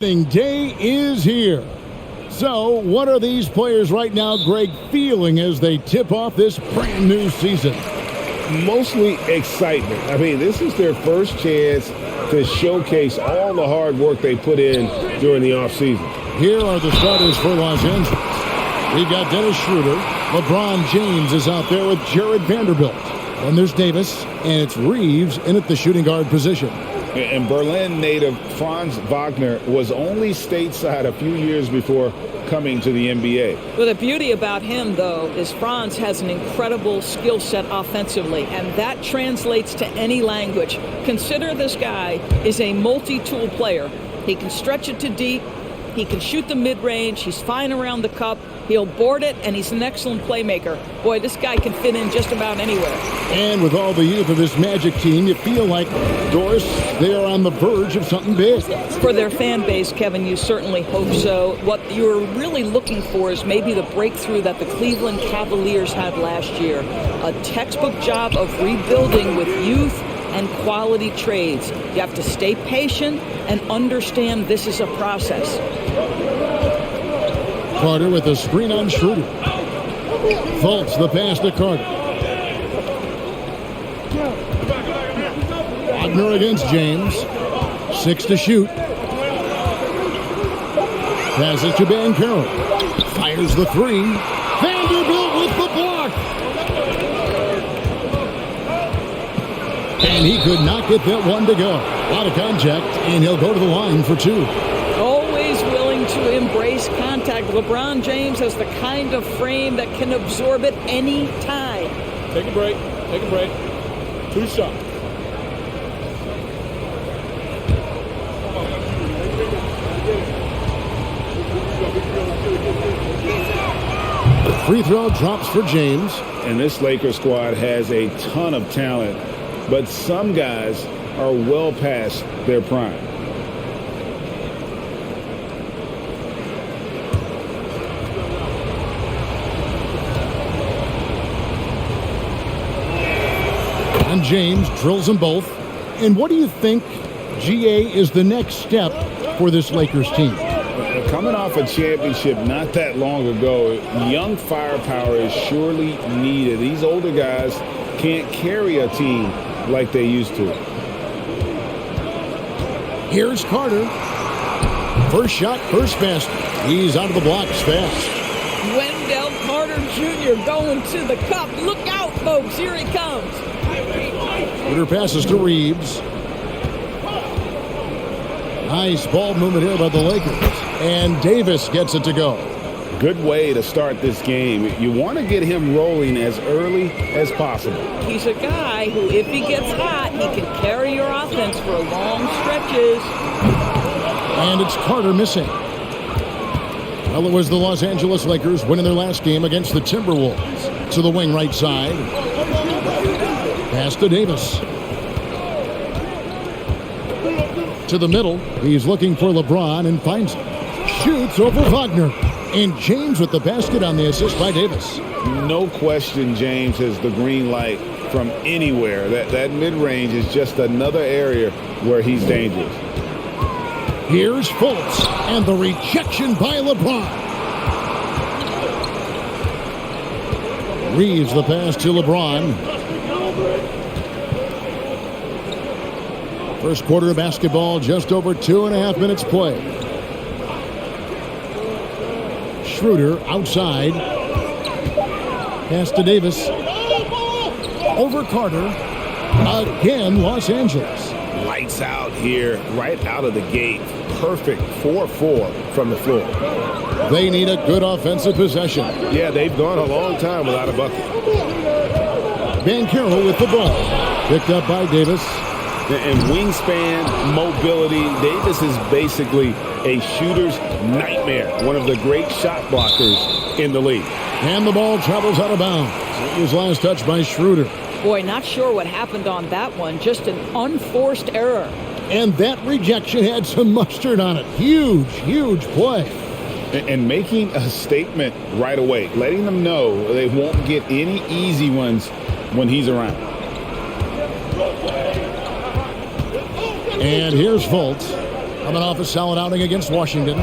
Day is here. So, what are these players right now, Greg, feeling as they tip off this brand new season? Mostly excitement. I mean, this is their first chance to showcase all the hard work they put in during the offseason. Here are the starters for Los Angeles. We've got Dennis Schroeder. LeBron James is out there with Jared Vanderbilt. Then there's Davis, and it's Reeves in at the shooting guard position. And Berlin native Franz Wagner was only stateside a few years before coming to the NBA. Well, the beauty about him, though, is Franz has an incredible skill set offensively, and that translates to any language. Consider this guy is a multi-tool player. He can stretch it to deep. He can shoot the mid-range. He's fine around the cup. He'll board it, and he's an excellent playmaker. Boy, this guy can fit in just about anywhere. And with all the youth of this Magic team, you feel like, Doris, they are on the verge of something big. For their fan base, Kevin, you certainly hope so. What you're really looking for is maybe the breakthrough that the Cleveland Cavaliers had last year. A textbook job of rebuilding with youth and quality trades. You have to stay patient and understand this is a process. Carter with a screen on Schroeder. Fultz the pass to Carter. Wagner against James. 6 to shoot. Passes to Banchero. Fires the three. Vanderbilt with the block. And he could not get that one to go. A lot of contact, and he'll go to the line for two. Always willing to embrace contact. LeBron James has the kind of frame that can absorb it any time. Take a break. Take a break. 2 shots. The free throw drops for James. And this Lakers squad has a ton of talent, but some guys are well past their prime. And James drills them both. And what do you think, GA, is the next step for this Lakers team? Coming off a championship not that long ago, young firepower is surely needed. These older guys can't carry a team like they used to. Here's Carter. First shot, first basket. He's out of the blocks fast. Wendell Carter Jr. going to the cup. Look out, folks. Here he comes. Schroeder passes to Reeves. Nice ball movement here by the Lakers. And Davis gets it to go. Good way to start this game. You want to get him rolling as early as possible. He's a guy who, if he gets hot, he can carry your offense for long stretches. And it's Carter missing. Well, it was the Los Angeles Lakers winning their last game against the Timberwolves. To the wing right side. Pass to Davis. To the middle. He's looking for LeBron and finds him. Shoots over Wagner. And James with the basket on the assist by Davis. No question James has the green light from anywhere. That mid-range is just another area where he's dangerous. Here's Fultz. And the rejection by LeBron. Reeves the pass to LeBron. First quarter of basketball, just over 2.5 minutes play. Schroeder outside. Pass to Davis. Over Carter. Again, Los Angeles. Lights out here, right out of the gate. Perfect 4-4 from the floor. They need a good offensive possession. Yeah, they've gone a long time without a bucket. Banchero with the ball. Picked up by Davis. And wingspan, mobility. Davis is basically a shooter's nightmare. One of the great shot blockers in the league. And the ball travels out of bounds. It was last touched by Schroeder. Boy, not sure what happened on that one. Just an unforced error. And that rejection had some mustard on it. Huge, huge play. And making a statement right away. Letting them know they won't get any easy ones when he's around. And here's Fultz. Coming off a solid outing against Washington.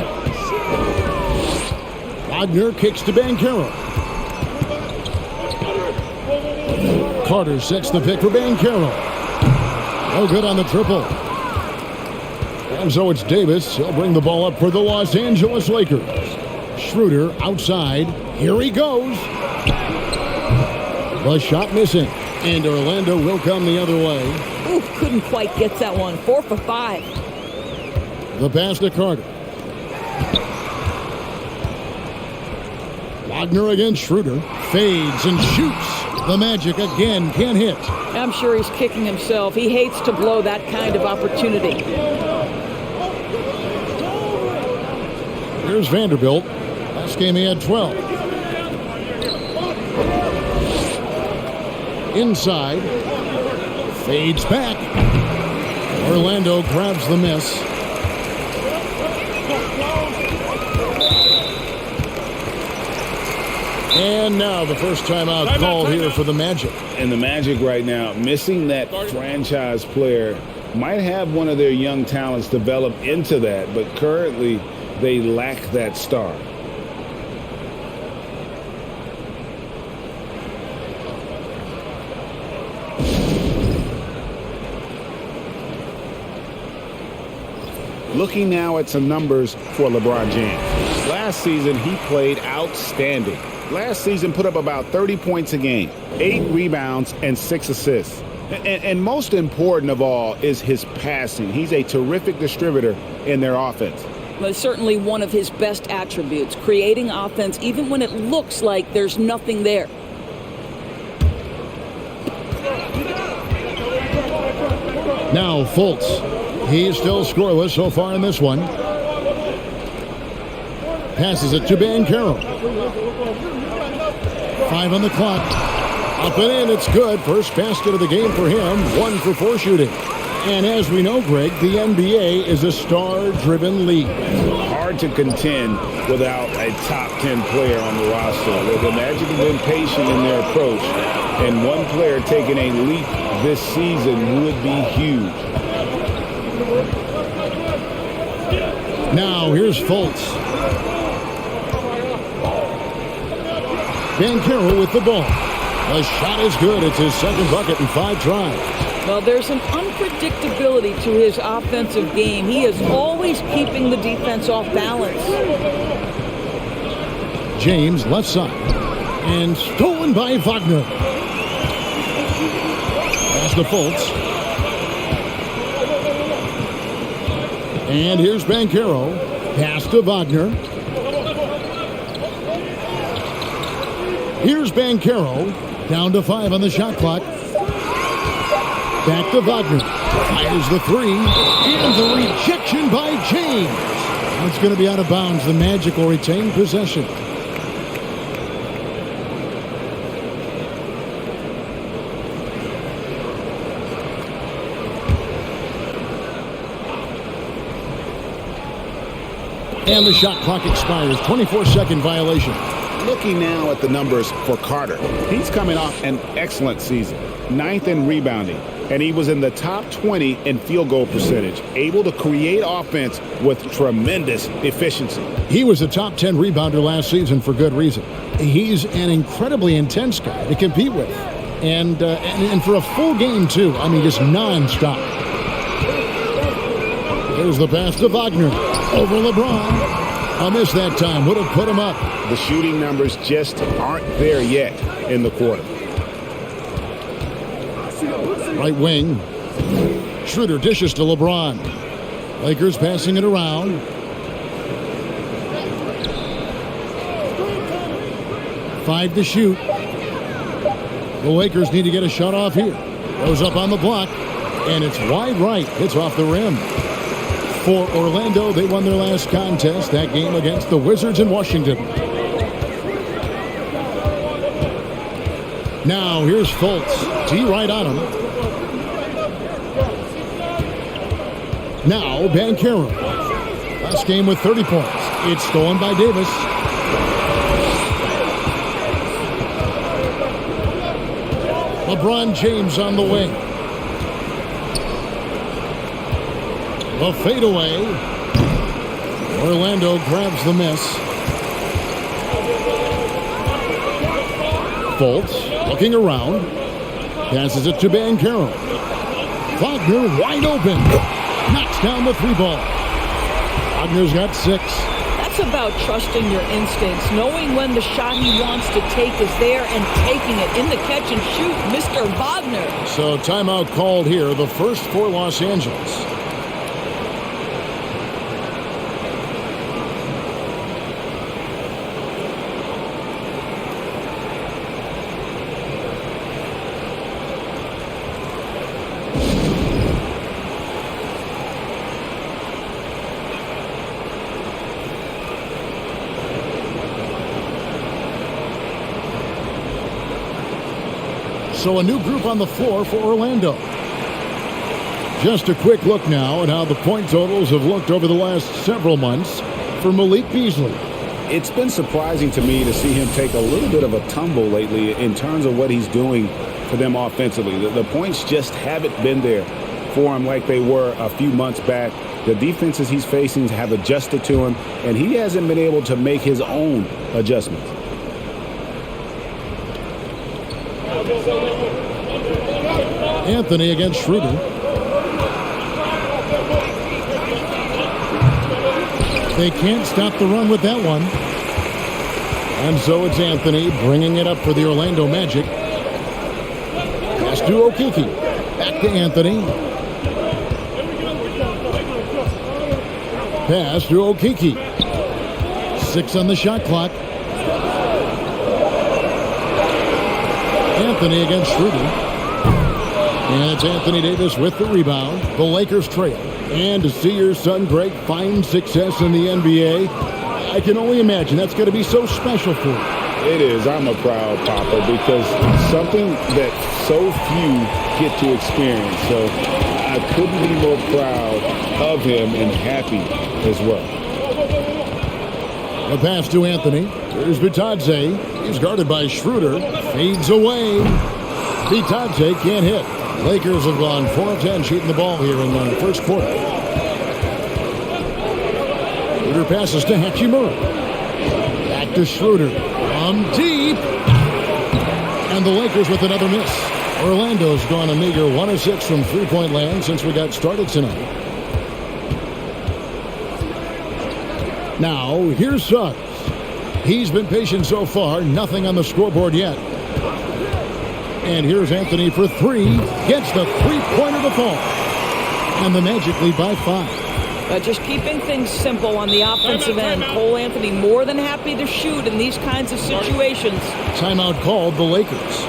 Wagner kicks to Banchero. Carter sets the pick for Banchero. No good on the triple. And so it's Davis. He'll bring the ball up for the Los Angeles Lakers. Schroeder outside. Here he goes. The shot missing. And Orlando will come the other way. Ooh, couldn't quite get that one. 4 for 5. The pass to Carter. Wagner against Schroeder. Fades and shoots. The Magic again can't hit. I'm sure he's kicking himself. He hates to blow that kind of opportunity. Here's Vanderbilt. Last game he had 12. Inside. Fades back. Orlando grabs the miss. And now the first timeout called here for the Magic. And the Magic right now, missing that franchise player, might have one of their young talents develop into that, but currently they lack that star. Looking now at some numbers for LeBron James. Last season, he played outstanding. Last season put up about 30 points a game, 8 rebounds, and 6 assists. And most important of all is his passing. He's a terrific distributor in their offense. Well, it's certainly one of his best attributes, creating offense even when it looks like there's nothing there. Now Fultz. He's still scoreless so far in this one. Passes it to Banchero. 5 on the clock. Up and in, it's good. First basket of the game for him. 1 for 4 shooting. And as we know, Greg, the NBA is a star-driven league. Hard to contend without a top 10 player on the roster. The Magic have been patient in their approach, and one player taking a leap this season would be huge. Now here's Fultz. Banchero with the ball. The shot is good. It's his second bucket in 5 tries. Well, there's an unpredictability to his offensive game. He is always keeping the defense off balance. James left side. And stolen by Wagner. Pass to Fultz. And here's Banchero. Pass to Wagner. Here's Banchero. Down to 5 on the shot clock. Back to Wagner. Fires the 3. And the rejection by James. It's going to be out of bounds. The Magic will retain possession. And the shot clock expires. 24-second violation. Looking now at the numbers for Carter. He's coming off an excellent season. 9th in rebounding. And he was in the top 20 in field goal percentage. Able to create offense with tremendous efficiency. He was a top 10 rebounder last season for good reason. He's an incredibly intense guy to compete with. And for a full game, too. I mean, just nonstop. There's the pass to Wagner. Over LeBron. A miss that time. Would have put him up. The shooting numbers just aren't there yet in the quarter. Right wing. Schroeder dishes to LeBron. Lakers passing it around. Five to shoot. The Lakers need to get a shot off here. Goes up on the block. And it's wide right. It's off the rim. For Orlando, they won their last contest, that game against the Wizards in Washington. Now, here's Fultz. T right on him. Now, Banchero. Last game with 30 points. It's stolen by Davis. LeBron James on the wing. The fadeaway. Orlando grabs the miss. Fultz looking around. Passes it to Banchero. Wagner wide open. Knocks down the 3-ball. Wagner's got 6. That's about trusting your instincts, knowing when the shot he wants to take is there and taking it in the catch and shoot, Mr. Wagner. So timeout called here, the first for Los Angeles. So a new group on the floor for Orlando. Just a quick look now at how the point totals have looked over the last several months for Malik Beasley. It's been surprising to me to see him take a little bit of a tumble lately in terms of what he's doing for them offensively. The points just haven't been there for him like they were a few months back. The defenses he's facing have adjusted to him, and he hasn't been able to make his own adjustments. Anthony against Schroeder. They can't stop the run with that one. And so it's Anthony bringing it up for the Orlando Magic. Pass to Okeke. Back to Anthony. Pass to Okeke. 6 on the shot clock. Anthony against Schroeder. And it's Anthony Davis with the rebound. The Lakers trail. And to see your son Greg find success in the NBA, I can only imagine that's going to be so special for him. It is. I'm a proud papa because something that so few get to experience. So I couldn't be more proud of him and happy as well. The pass to Anthony. Here's Bitadze. He's guarded by Schroeder. Fades away. Bitadze can't hit. Lakers have gone 4 of 10 shooting the ball here in the first quarter. Schroeder passes to Hachimura. Back to Schroeder. From deep. And the Lakers with another miss. Orlando's gone a meager 1 of 6 from three-point land since we got started tonight. Now, here's Suggs. He's been patient so far. Nothing on the scoreboard yet. And here's Anthony for 3. Gets the three-pointer to fall. And the Magic lead by 5. Just keeping things simple on the offensive end. Cole Anthony more than happy to shoot in these kinds of situations. Timeout called the Lakers.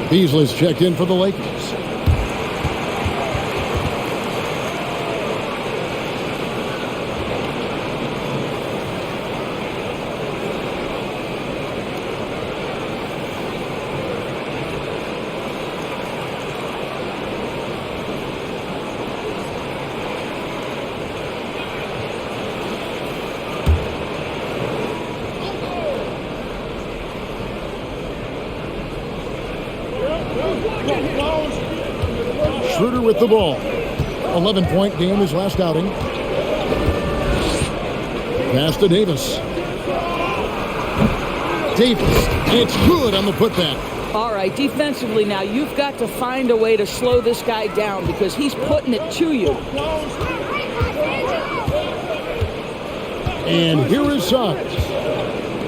Beasley's checked in for the Lakers. Schroeder with the ball. 11-point game his last outing. Pass to Davis. Davis. It's good on the putback. All right, defensively now, you've got to find a way to slow this guy down because he's putting it to you. And here is Suggs.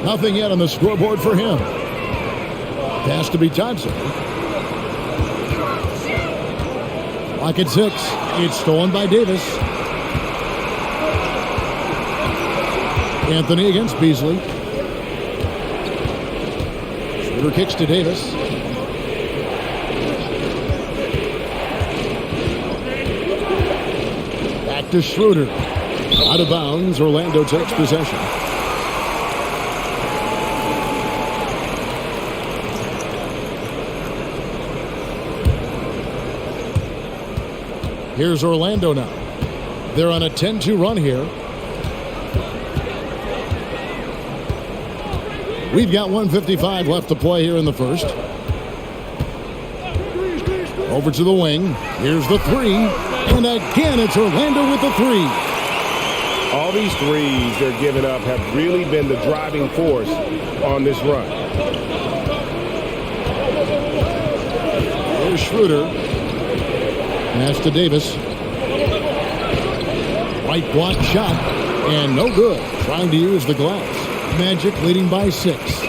Nothing yet on the scoreboard for him. Pass to Bitadze. Clock at 6. It's stolen by Davis. Anthony against Beasley. Schroeder kicks to Davis. Back to Schroeder. Out of bounds. Orlando takes possession. Here's Orlando now. They're on a 10-2 run here. We've got 1:55 left to play here in the first. Over to the wing. Here's the three. And again, it's Orlando with the three. All these threes they're giving up have really been the driving force on this run. Here's Schroeder. Pass to Davis. Right block shot. And no good. Trying to use the glass. Magic leading by 6.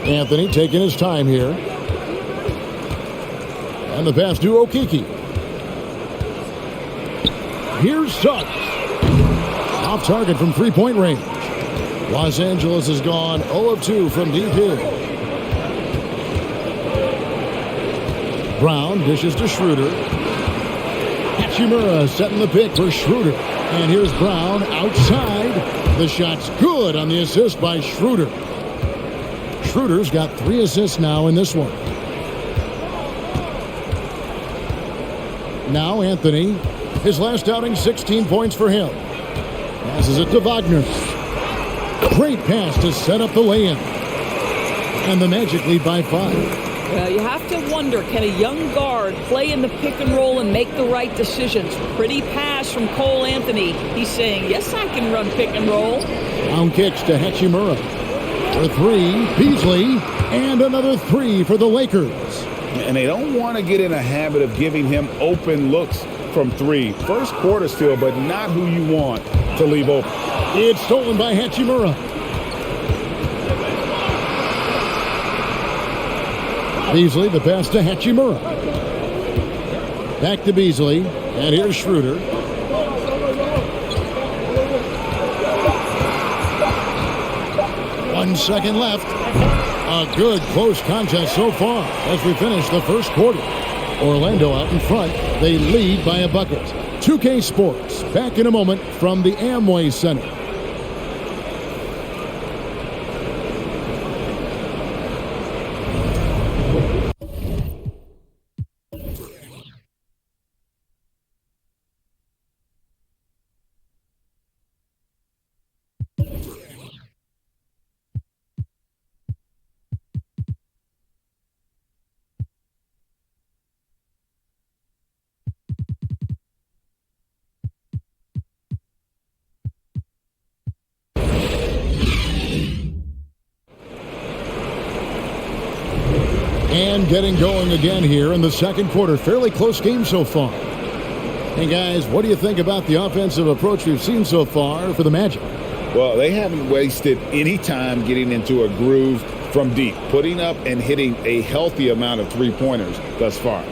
Anthony taking his time here. And the pass to Okeke. Here's Suggs. Off target from three-point range. Los Angeles has gone 0 of 2 from deep here. Brown dishes to Schroeder. Hachimura setting the pick for Schroeder. And here's Brown outside. The shot's good on the assist by Schroeder. Schroeder's got 3 assists now in this one. Now Anthony. His last outing, 16 points for him. Passes it to Wagner. Great pass to set up the lay-in. And the Magic lead by 5. Well, you have to wonder, can a young guard play in the pick and roll and make the right decisions? Pretty pass from Cole Anthony. He's saying, yes, I can run pick and roll. Down kicks to Hachimura. For 3, Beasley. And another 3 for the Lakers. And they don't want to get in a habit of giving him open looks from 3. First quarter still, but not who you want to leave open. It's stolen by Hachimura. Beasley, the pass to Hachimura. Back to Beasley. And here's Schroeder. One second left. A good close contest so far as we finish the first quarter. Orlando out in front. They lead by a bucket. 2K Sports back in a moment from the Amway Center. And getting going again here in the second quarter. Fairly close game so far. Hey, guys, what do you think about the offensive approach we've seen so far for the Magic? Well, they haven't wasted any time getting into a groove from deep, putting up and hitting a healthy amount of three-pointers thus far.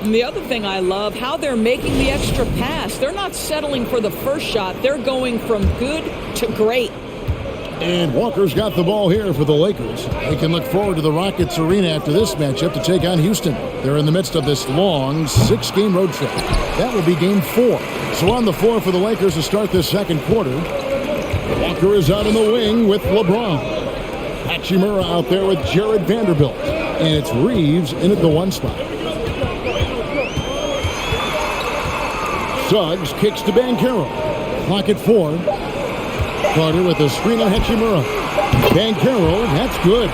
And the other thing I love, how they're making the extra pass. They're not settling for the first shot. They're going from good to great. And Walker's got the ball here for the Lakers. They can look forward to the Rockets Arena after this matchup to take on Houston. They're in the midst of this long 6-game road trip. That will be game 4. So on the floor for the Lakers to start this second quarter. Walker is out in the wing with LeBron. Hachimura out there with Jared Vanderbilt. And it's Reeves in at the 1 spot. Suggs kicks to Banchero. Clock at 4. Carter with a screen on Hachimura. Banchero, that's good.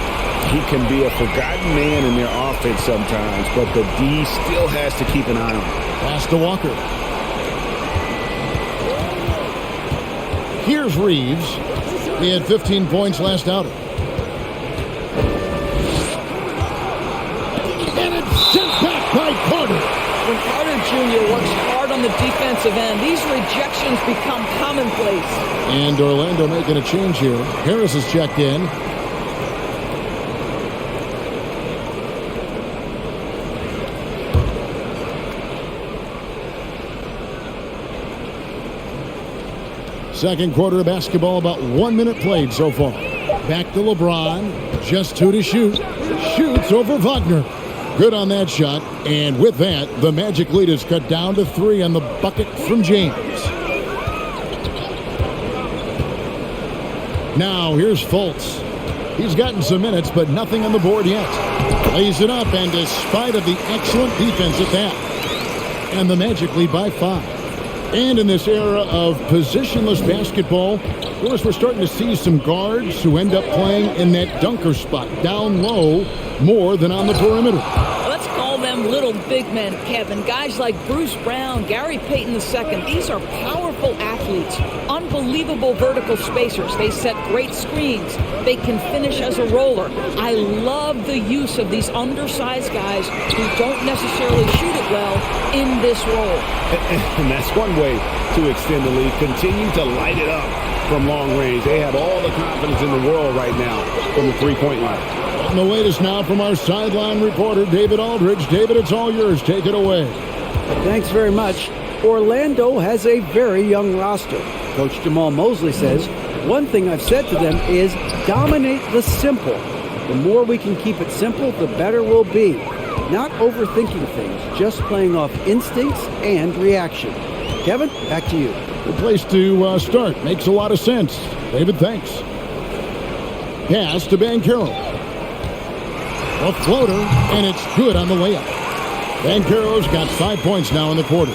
He can be a forgotten man in their offense sometimes, but the D still has to keep an eye on him. Pass to Walker. Here's Reeves. He had 15 points last outing. And it's sent back by Carter. When Carter Jr. works hard on the defensive end, these rejections become commonplace. And Orlando making a change here. Harris is checked in. Second quarter of basketball, about 1 minute played so far. Back to LeBron. Just 2 to shoot. Shoots over Wagner. Good on that shot. And with that, the Magic lead is cut down to 3 on the bucket from James. Now here's Fultz. He's gotten some minutes, but nothing on the board yet. Lays it up, and despite of the excellent defense at that, and the Magic lead by 5. And in this era of positionless basketball, of course, we're starting to see some guards who end up playing in that dunker spot, down low, more than on the perimeter. Let's call them little big men, Kevin. Guys like Bruce Brown, Gary Payton II. These are powerful athletes, unbelievable vertical spacers. They set great screens. They can finish as a roller. I love the use of these undersized guys who don't necessarily shoot it well in this role. And that's one way to extend the lead. Continue to light it up from long range. They have all the confidence in the world right now from the three-point line. And the latest now from our sideline reporter, David Aldridge. David, it's all yours. Take it away. Thanks very much. Orlando has a very young roster. Coach Jamal Mosley says, one thing I've said to them is dominate the simple. The more we can keep it simple, the better we'll be. Not overthinking things, just playing off instincts and reaction. Kevin, back to you. Good place to start. Makes a lot of sense. David, thanks. Pass to Banchero. A floater, and it's good on the layup. Banchero's got 5 points now in the quarter.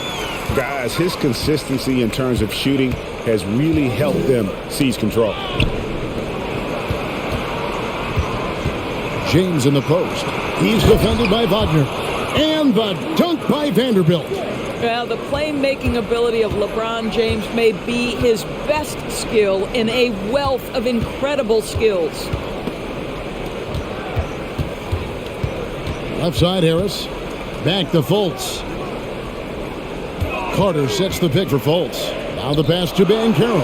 Guys, his consistency in terms of shooting has really helped them seize control. James in the post. He's defended by Wagner. And the dunk by Vanderbilt. Well, the playmaking ability of LeBron James may be his best skill in a wealth of incredible skills. Left side, Harris. Back to Fultz. Carter sets the pick for Fultz. Now the pass to Banchero.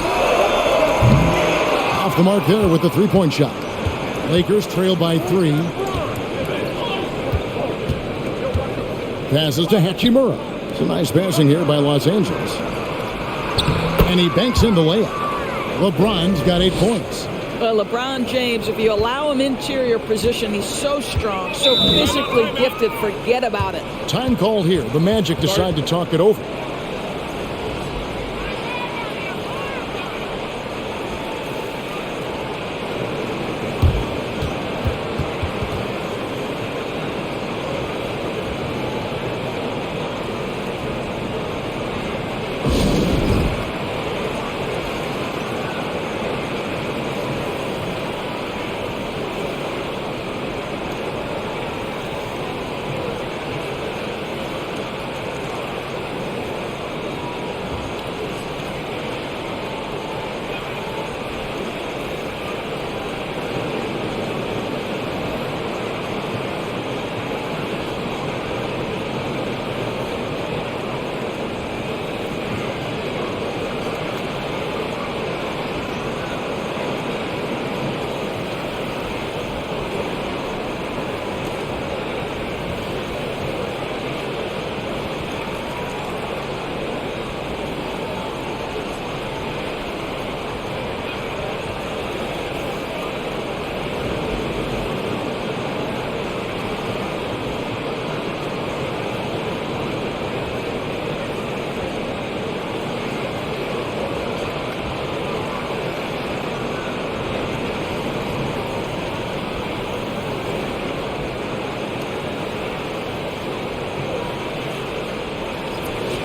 Off the mark there with the three-point shot. Lakers trail by 3. Passes to Hachimura. It's a nice passing here by Los Angeles. And he banks in the layup. LeBron's got 8 points. Well, LeBron James, if you allow him interior position, he's so strong, so physically gifted, forget about it. Time call here. The Magic decide to talk it over.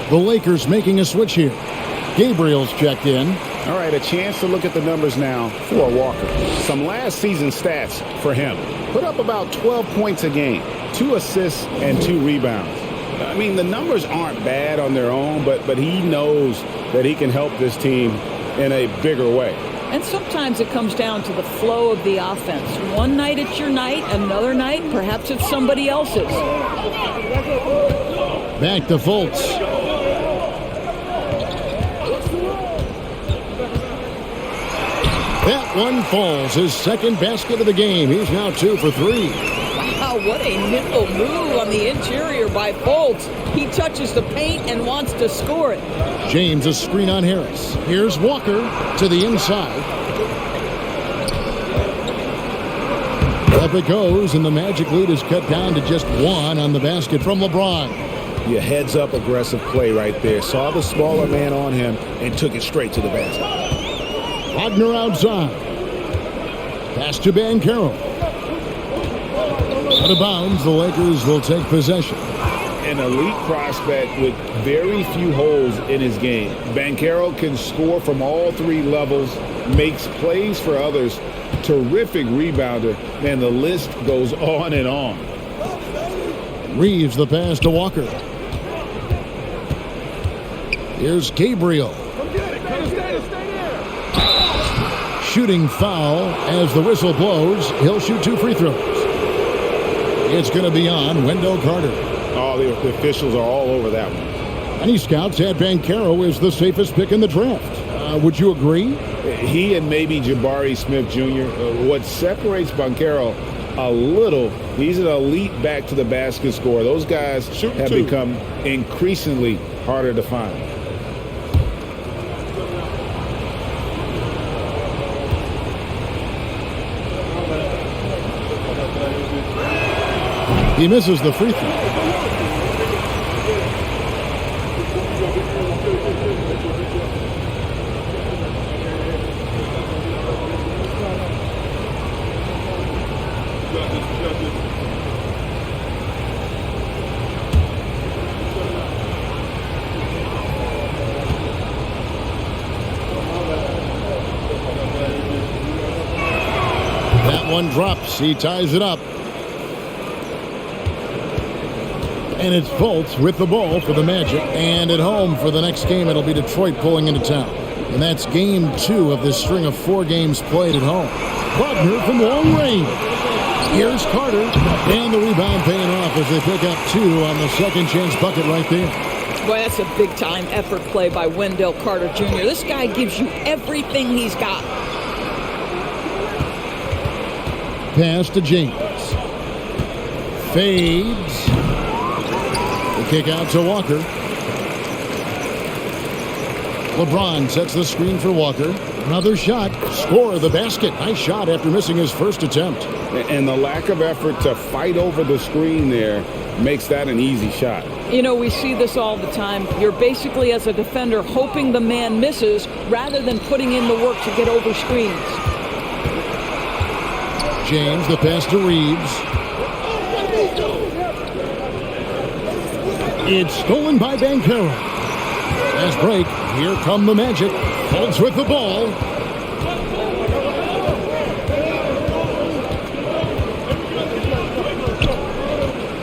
The Lakers making a switch here. Gabriel's checked in. All right, a chance to look at the numbers now for Walker. Some last season stats for him. Put up about 12 points a game, 2 assists and 2 rebounds. I mean, the numbers aren't bad on their own, but he knows that he can help this team in a bigger way. And sometimes it comes down to the flow of the offense. One night it's your night, another night perhaps it's somebody else's. Back to Fultz. That one falls. His second basket of the game. He's now 2 for 3. Wow, what a nimble move on the interior by Fultz. He touches the paint and wants to score it. James, a screen on Harris. Here's Walker to the inside. Up it goes, and the Magic lead is cut down to just 1 on the basket from LeBron. Your heads-up aggressive play right there. Saw the smaller man on him and took it straight to the basket. Wagner outside. Pass to Banchero. Out of bounds, the Lakers will take possession. An elite prospect with very few holes in his game. Banchero can score from all three levels, makes plays for others, terrific rebounder, and the list goes on and on. Reeves the pass to Walker. Here's Gabriel. Shooting foul as the whistle blows. He'll shoot 2 free throws. It's going to be on Wendell Carter. Oh, the officials are all over that one. Many scouts had Banchero as the safest pick in the draft. Would you agree? He and maybe Jabari Smith Jr. What separates Banchero a little, he's an elite back to the basket scorer. Those guys have become increasingly harder to find. He misses the free throw. That one drops. He ties it up. And it's Fultz with the ball for the Magic. And at home for the next game, it'll be Detroit pulling into town. And that's game 2 of this string of 4 games played at home. Wagner from long range. Here's Carter. And the rebound paying off as they pick up 2 on the second chance bucket right there. Boy, that's a big-time effort play by Wendell Carter Jr. This guy gives you everything he's got. Pass to James. Fades. The kick out to Walker. LeBron sets the screen for Walker. Another shot. Score the basket. Nice shot after missing his first attempt. And the lack of effort to fight over the screen there makes that an easy shot. You know, we see this all the time. You're basically, as a defender, hoping the man misses rather than putting in the work to get over screens. James, the pass to Reeves. It's stolen by Banchero. Last break. Here come the Magic. Fultz with the ball.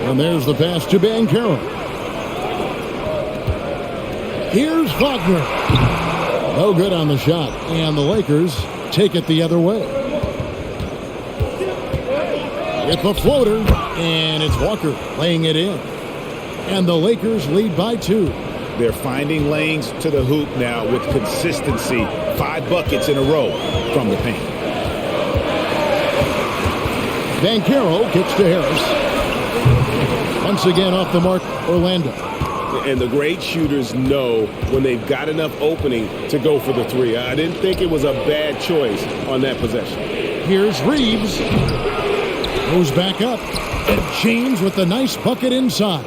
And there's the pass to Banchero. Here's Wagner. No good on the shot. And the Lakers take it the other way. With the floater. And it's Walker laying it in. And the Lakers lead by 2. They're finding lanes to the hoop now with consistency. 5 buckets in a row from the paint. Banchero kicks to Harris. Once again off the mark, Orlando. And the great shooters know when they've got enough opening to go for the 3. I didn't think it was a bad choice on that possession. Here's Reeves. Goes back up. And James with the nice bucket inside.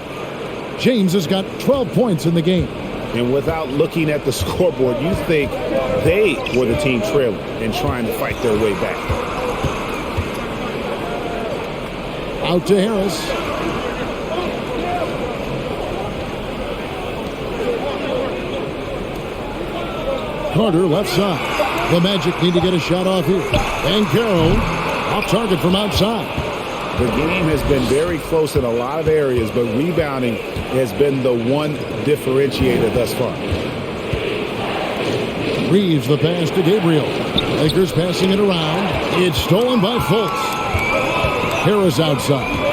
James has got 12 points in the game. And without looking at the scoreboard, you think they were the team trailing and trying to fight their way back. Out to Harris. Carter left side. The Magic need to get a shot off here. Banchero off target from outside. The game has been very close in a lot of areas, but rebounding has been the one differentiator thus far. Reeves the pass to Gabriel. Lakers passing it around. It's stolen by Fultz. Harris outside.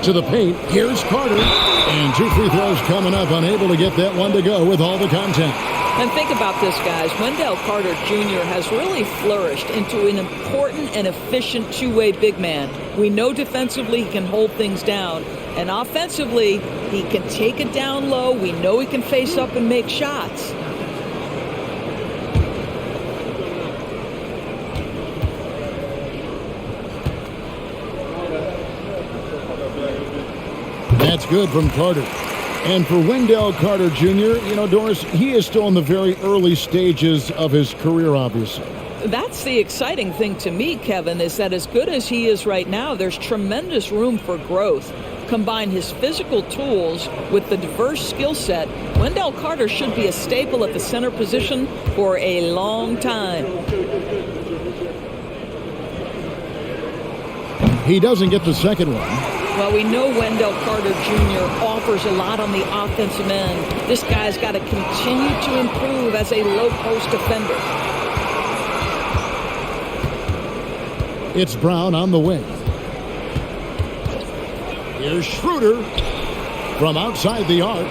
To the paint. Here's Carter. And 2 free throws coming up. Unable to get that one to go with all the contact. And think about this, guys. Wendell Carter Jr. has really flourished into an important and efficient two-way big man. We know defensively he can hold things down. And offensively, he can take it down low. We know he can face up and make shots. That's good from Carter. And for Wendell Carter Jr., you know, Doris, he is still in the very early stages of his career, obviously. That's the exciting thing to me, Kevin, is that as good as he is right now, there's tremendous room for growth. Combine his physical tools with the diverse skill set, Wendell Carter should be a staple at the center position for a long time. He doesn't get the second one. Well, we know Wendell Carter Jr. offers a lot on the offensive end. This guy's got to continue to improve as a low-post defender. It's Brown on the wing. Here's Schroeder from outside the arc.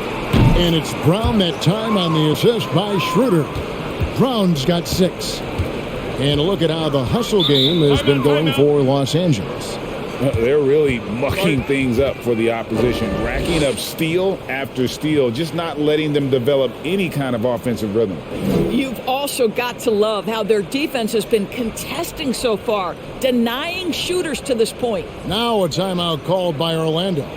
And it's Brown that time on the assist by Schroeder. Brown's got 6. And look at how the hustle game has been going for Los Angeles. They're really mucking things up for the opposition, racking up steal after steal, just not letting them develop any kind of offensive rhythm. You've also got to love how their defense has been contesting so far, denying shooters to this point. Now a timeout called by Orlando.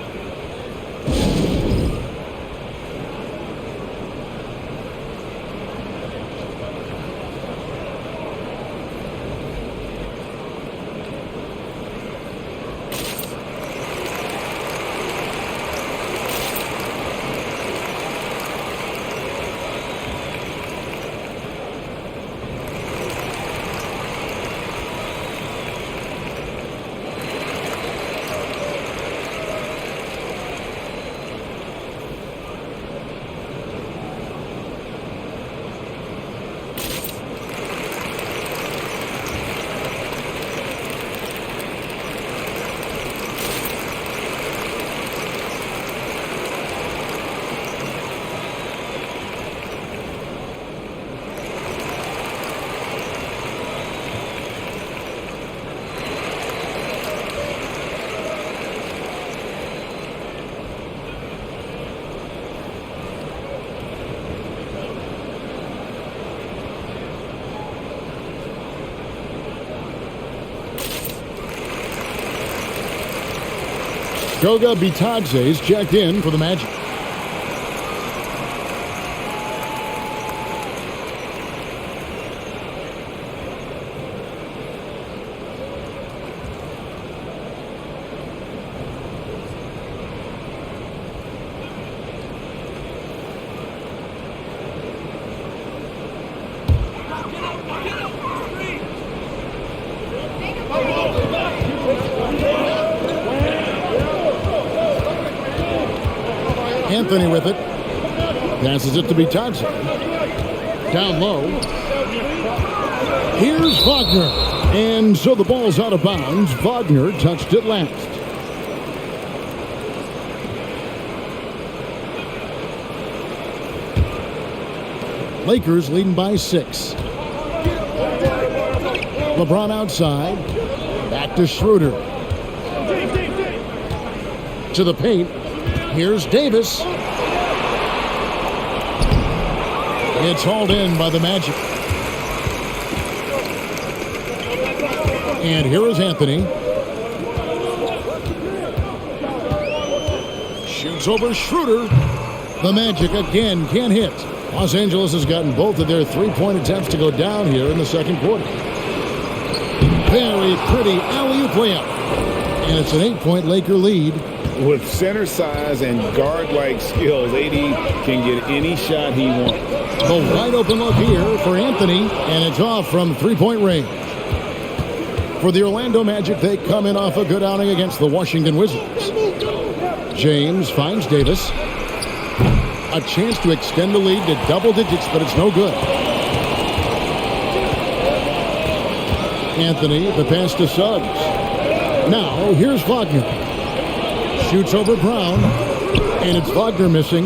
Goga Bitadze's checked in for the Magic. Anthony with it. Passes it to Bitadze. Down low. Here's Wagner. And so the ball's out of bounds. Wagner touched it last. Lakers leading by 6. LeBron outside. Back to Schroeder. To the paint. Here's Davis. It's hauled in by the Magic. And here is Anthony. Shoots over Schroeder. The Magic again can't hit. Los Angeles has gotten both of their three-point attempts to go down here in the second quarter. Very pretty alley-oop layup. And it's an 8-point Laker lead. With center size and guard-like skills, AD can get any shot he wants. A wide open look here for Anthony, and it's off from three-point range. For the Orlando Magic, they come in off a good outing against the Washington Wizards. James finds Davis. A chance to extend the lead to double digits, but it's no good. Anthony, the pass to Suggs. Now, here's Wagner. Shoots over Brown, and it's Wagner missing.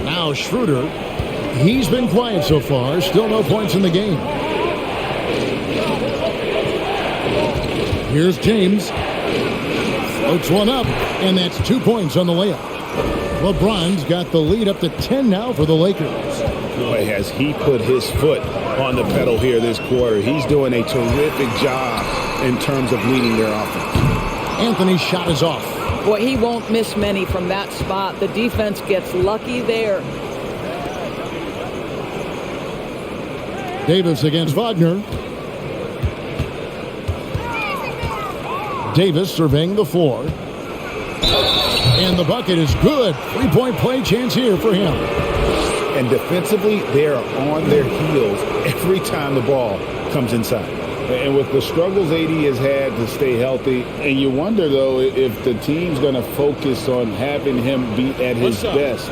Now Schroeder. He's been quiet so far. Still no points in the game. Here's James. Floats one up, and that's 2 points on the layup. LeBron's got the lead up to 10 now for the Lakers. Boy, has he put his foot on the pedal here this quarter. He's doing a terrific job in terms of leading their offense. Anthony's shot is off. Boy, he won't miss many from that spot. The defense gets lucky there. Davis against Wagner. Davis surveying the floor. And the bucket is good. Three-point play chance here for him. And defensively, they are on their heels every time the ball comes inside. And with the struggles AD has had to stay healthy, and you wonder, though, if the team's going to focus on having him be at his best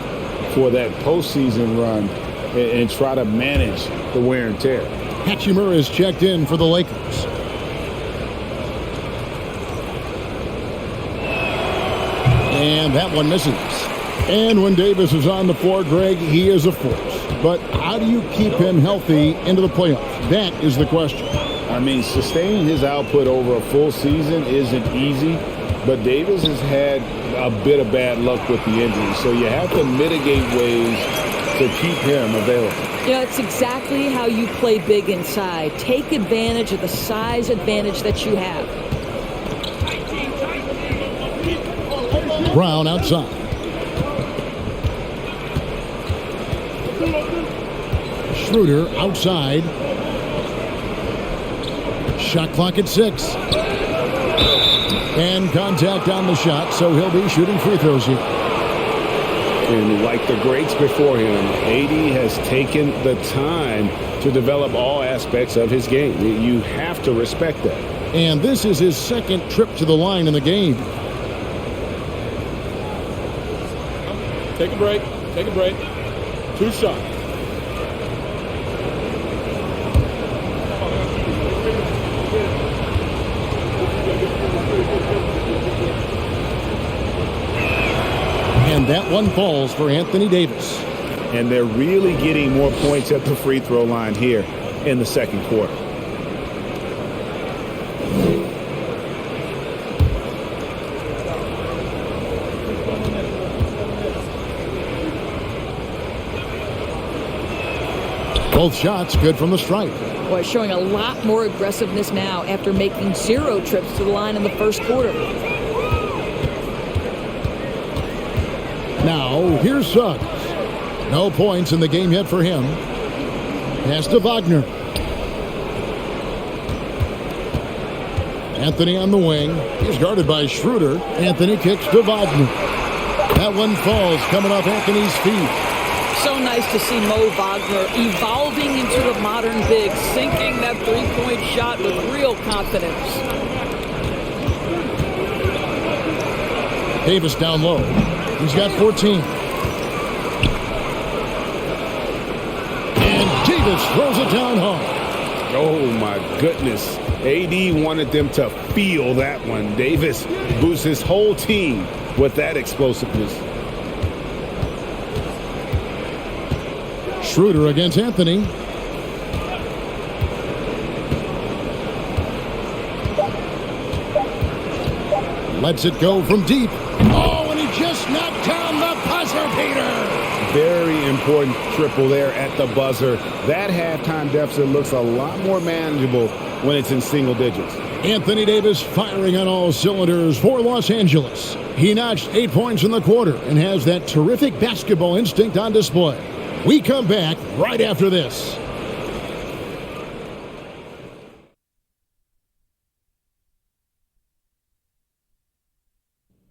for that postseason run and try to manage the wear and tear. Hachimura is checked in for the Lakers. And that one misses. And when Davis is on the floor, Greg, he is a force. But how do you keep him healthy into the playoffs? That is the question. I mean, sustaining his output over a full season isn't easy, but Davis has had a bit of bad luck with the injury. So you have to mitigate ways to keep him available. You know, it's exactly how you play big inside. Take advantage of the size advantage that you have. Brown outside. Schroeder outside. Shot clock at 6. And contact on the shot, so he'll be shooting free throws here. And like the greats before him, AD has taken the time to develop all aspects of his game. You have to respect that. And this is his second trip to the line in the game. Take a break. Take a break. 2 shots. And that one falls for Anthony Davis. And they're really getting more points at the free throw line here in the second quarter. Both shots good from the stripe. Boy, showing a lot more aggressiveness now after making 0 trips to the line in the first quarter. Now, here's Suggs. No points in the game yet for him. Pass to Wagner. Anthony on the wing. He's guarded by Schroeder. Anthony kicks to Wagner. That one falls coming off Anthony's feet. So nice to see Mo Wagner evolving into the modern big, sinking that three-point shot with real confidence. Davis down low. He's got 14. And Davis throws it down hard. Oh, my goodness. AD wanted them to feel that one. Davis boosts his whole team with that explosiveness. Schroeder against Anthony. Lets it go from deep. Oh, and he just knocked down the buzzer beater. Very important triple there at the buzzer. That halftime deficit looks a lot more manageable when it's in single digits. Anthony Davis firing on all cylinders for Los Angeles. He notched 8 points in the quarter and has that terrific basketball instinct on display. We come back right after this.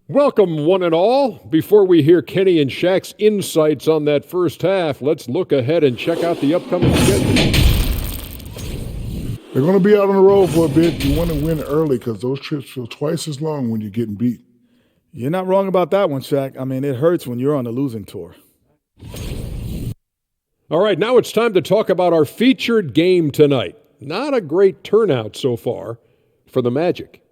Welcome, one and all. Before we hear Kenny and Shaq's insights on that first half, let's look ahead and check out the upcoming schedule. They're going to be out on the road for a bit. You want to win early because those trips feel twice as long when you're getting beat. You're not wrong about that one, Shaq. I mean, it hurts when you're on the losing tour. All right, now it's time to talk about our featured game tonight. Not a great turnout so far for the Magic.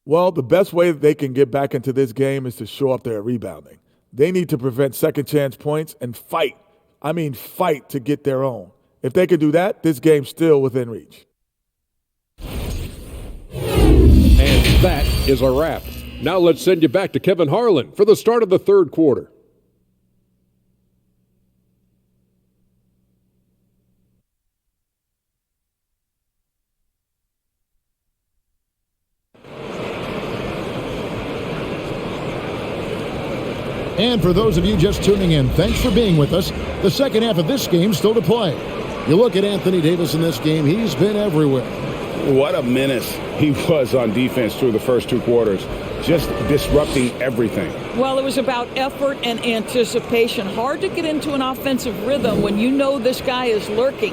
Well, the best way that they can get back into this game is to show up their rebounding. They need to prevent second chance points and fight. I mean, fight to get their own. If they can do that, this game's still within reach. And that is a wrap. Now let's send you back to Kevin Harlan for the start of the third quarter. And for those of you just tuning in, thanks for being with us. The second half of this game still to play. You look at Anthony Davis in this game, he's been everywhere. What a menace he was on defense through the first 2 quarters, just disrupting everything. Well, it was about effort and anticipation. Hard to get into an offensive rhythm when you know this guy is lurking.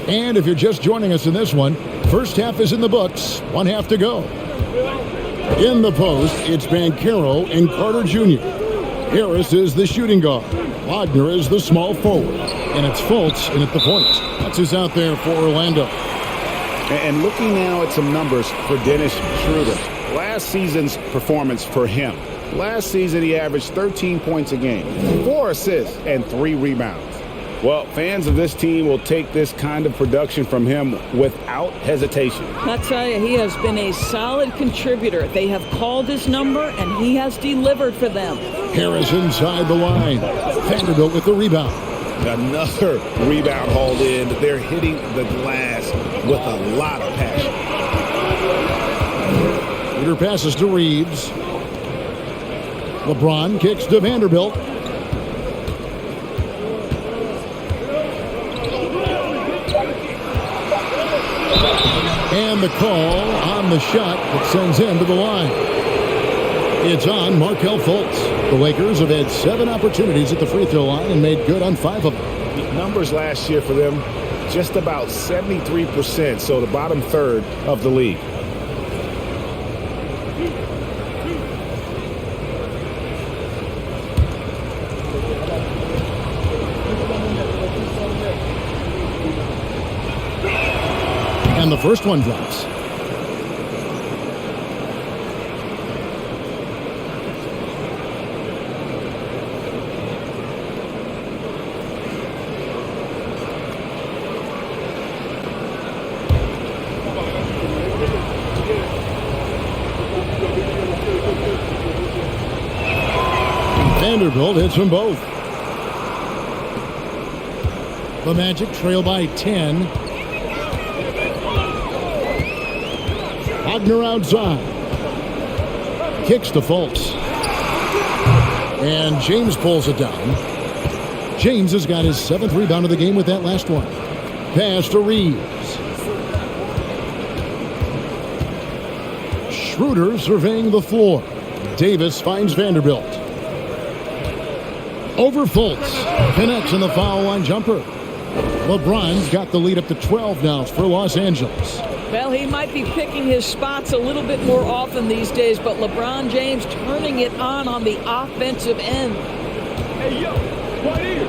And if you're just joining us in this one, first half is in the books, 1 half to go. In the post, it's Banchero and Carter Jr. Harris is the shooting guard. Wagner is the small forward. And it's Fultz in at the point. That's who's out there for Orlando. And looking now at some numbers for Dennis Schroeder. Last season's performance for him. Last season, he averaged 13 points a game, 4 assists, and 3 rebounds. Well, fans of this team will take this kind of production from him without hesitation. I tell you, he has been a solid contributor. They have called his number, and he has delivered for them. Harris inside the line. Vanderbilt with the rebound. Another rebound hauled in. They're hitting the glass with a lot of passion. Peter passes to Reeves. LeBron kicks to Vanderbilt. And the call on the shot that sends him to the line. It's on Markelle Fultz. The Lakers have had 7 opportunities at the free throw line and made good on 5 of them. The numbers last year for them, just about 73%, so the bottom third of the league. And the first one drops. Vanderbilt hits them both. The Magic trail by 10. Wagner outside. Kicks to Fultz. And James pulls it down. James has got his 7th rebound of the game with that last one. Pass to Reeves. Schroeder surveying the floor. Davis finds Vanderbilt. Over Fultz. Connects in the foul line jumper. LeBron's got the lead up to 12 now for Los Angeles. Well, he might be picking his spots a little bit more often these days, but LeBron James turning it on the offensive end. Hey, yo, right here.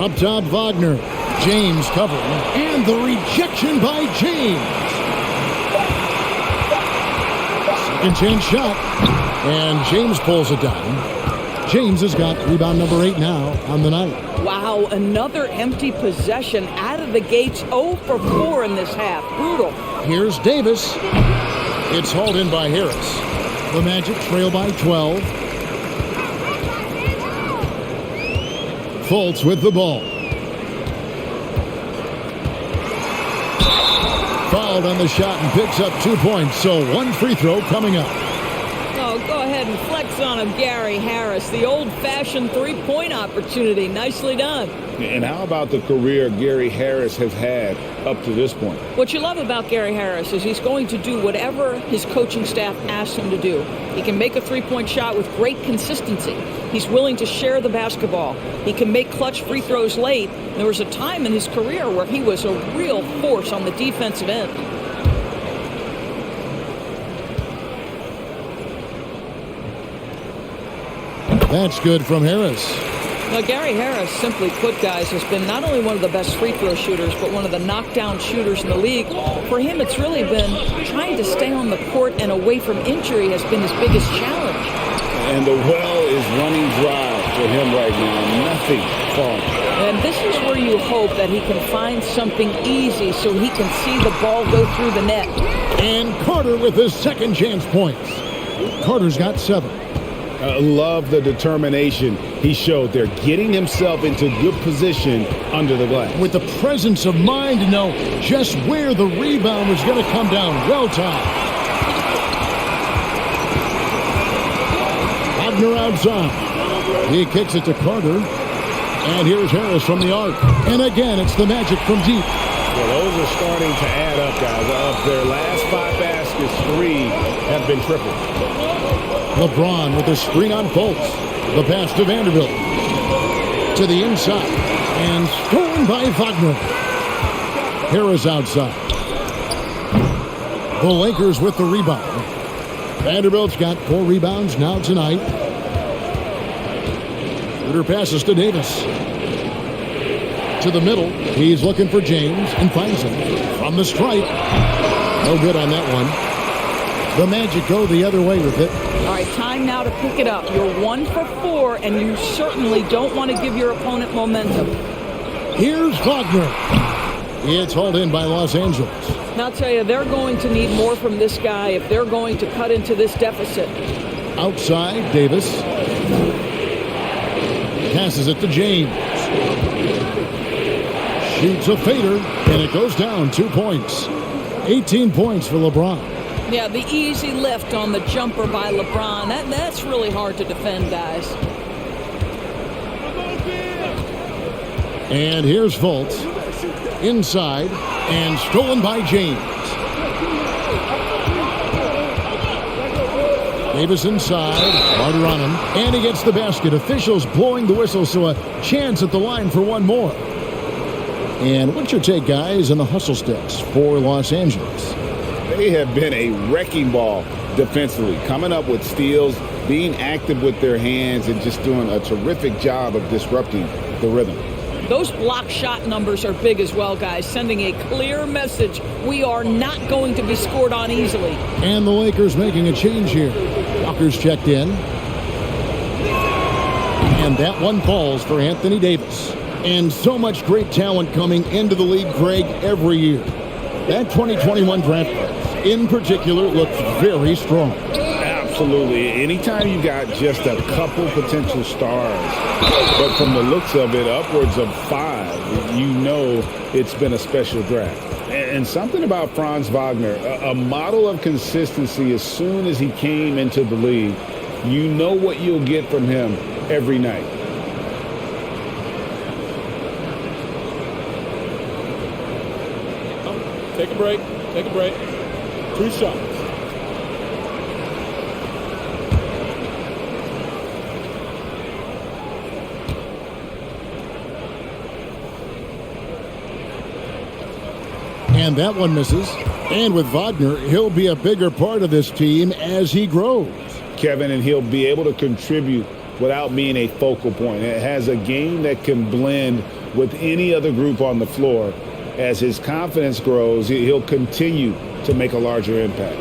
Up top, Wagner. James covering. And the rejection by James. Second chance shot. And James pulls it down. James has got rebound number 8 now on the night. Wow, another empty possession out of the gates. 0 for 4 in this half. Brutal. Here's Davis. It's hauled in by Harris. The Magic trail by 12. Fultz with the ball. Fouled on the shot and picks up 2 points. So 1 free throw coming up. Oh, go ahead and flex on him, Gary Harris. The old-fashioned 3-point opportunity. Nicely done. And how about the career Gary Harris has had up to this point? What you love about Gary Harris is he's going to do whatever his coaching staff asks him to do. He can make a 3-point shot with great consistency. He's willing to share the basketball. He can make clutch free throws late. There was a time in his career where he was a real force on the defensive end. That's good from Harris. Now, Gary Harris, simply put, guys, has been not only one of the best free throw shooters, but one of the knockdown shooters in the league. For him, it's really been trying to stay on the court and away from injury has been his biggest challenge. And the well is running dry for him right now. Nothing falling. And this is where you hope that he can find something easy so he can see the ball go through the net. And Carter with his second chance points. Carter's got 7. Love the determination he showed there, getting himself into good position under the glass. With the presence of mind to know just where the rebound was going to come down. Well timed. Wagner outside. He kicks it to Carter. And here's Harris from the arc. And again, it's the Magic from deep. Well, those are starting to add up, guys. Of their last 5 baskets, 3 have been triple. LeBron with a screen on Fultz. The pass to Vanderbilt. To the inside. And stolen by Wagner. Harris outside. The Lakers with the rebound. Vanderbilt's got 4 rebounds now tonight. Shooter passes to Davis. To the middle. He's looking for James and finds him. From the stripe. No good on that one. The Magic go the other way with it. All right, time now to pick it up. You're 1 for 4, and you certainly don't want to give your opponent momentum. Here's Wagner. It's hauled in by Los Angeles. Now, I'll tell you, they're going to need more from this guy if they're going to cut into this deficit. Outside, Davis. Passes it to James. Shoots a fader, and it goes down 2 points. 18 points for LeBron. Yeah, the easy lift on the jumper by LeBron. That's really hard to defend, guys. And here's Fultz. Inside, and stolen by James. Davis inside, harder on him, and he gets the basket. Officials blowing the whistle, so a chance at the line for one more. And what's your take, guys, on the hustle sticks for Los Angeles? They have been a wrecking ball defensively, coming up with steals, being active with their hands, and just doing a terrific job of disrupting the rhythm. Those block shot numbers are big as well, guys, sending a clear message. We are not going to be scored on easily. And the Lakers making a change here. Walker's checked in. And that one falls for Anthony Davis. And so much great talent coming into the league, Greg, every year. That 2021 draft class, in particular, looks very strong. Absolutely. Anytime you got just a couple potential stars, but from the looks of it, upwards of 5, you know it's been a special draft. And something about Franz Wagner, a model of consistency as soon as he came into the league. You know what you'll get from him every night. Take a break. Take a break. 2 shots. And that one misses. And with Wagner, he'll be a bigger part of this team as he grows. Kevin, and he'll be able to contribute without being a focal point. It has a game that can blend with any other group on the floor. As his confidence grows, he'll continue to make a larger impact.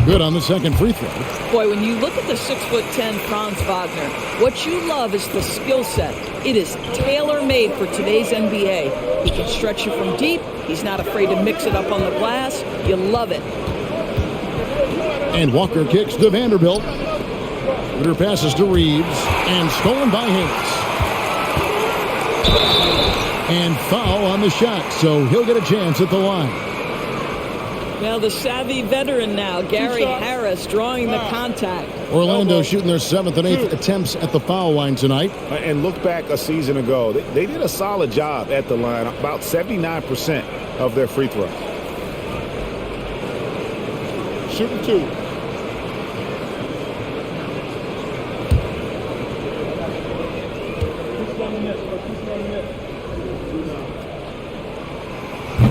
Good on the second free throw. Boy, when you look at the 6'10" Franz Wagner, what you love is the skill set. It is tailor-made for today's NBA. He can stretch you from deep. He's not afraid to mix it up on the glass. You love it. And Walker kicks to Vanderbilt. Shooter passes to Reeves. And stolen by Harris. And foul on the shot, so he'll get a chance at the line. Well, the savvy veteran now, Gary Harris, drawing the contact. Orlando shooting their 7th and 8th attempts at the foul line tonight. And look back a season ago. They did a solid job at the line, about 79% of their free throws. Shooting 2.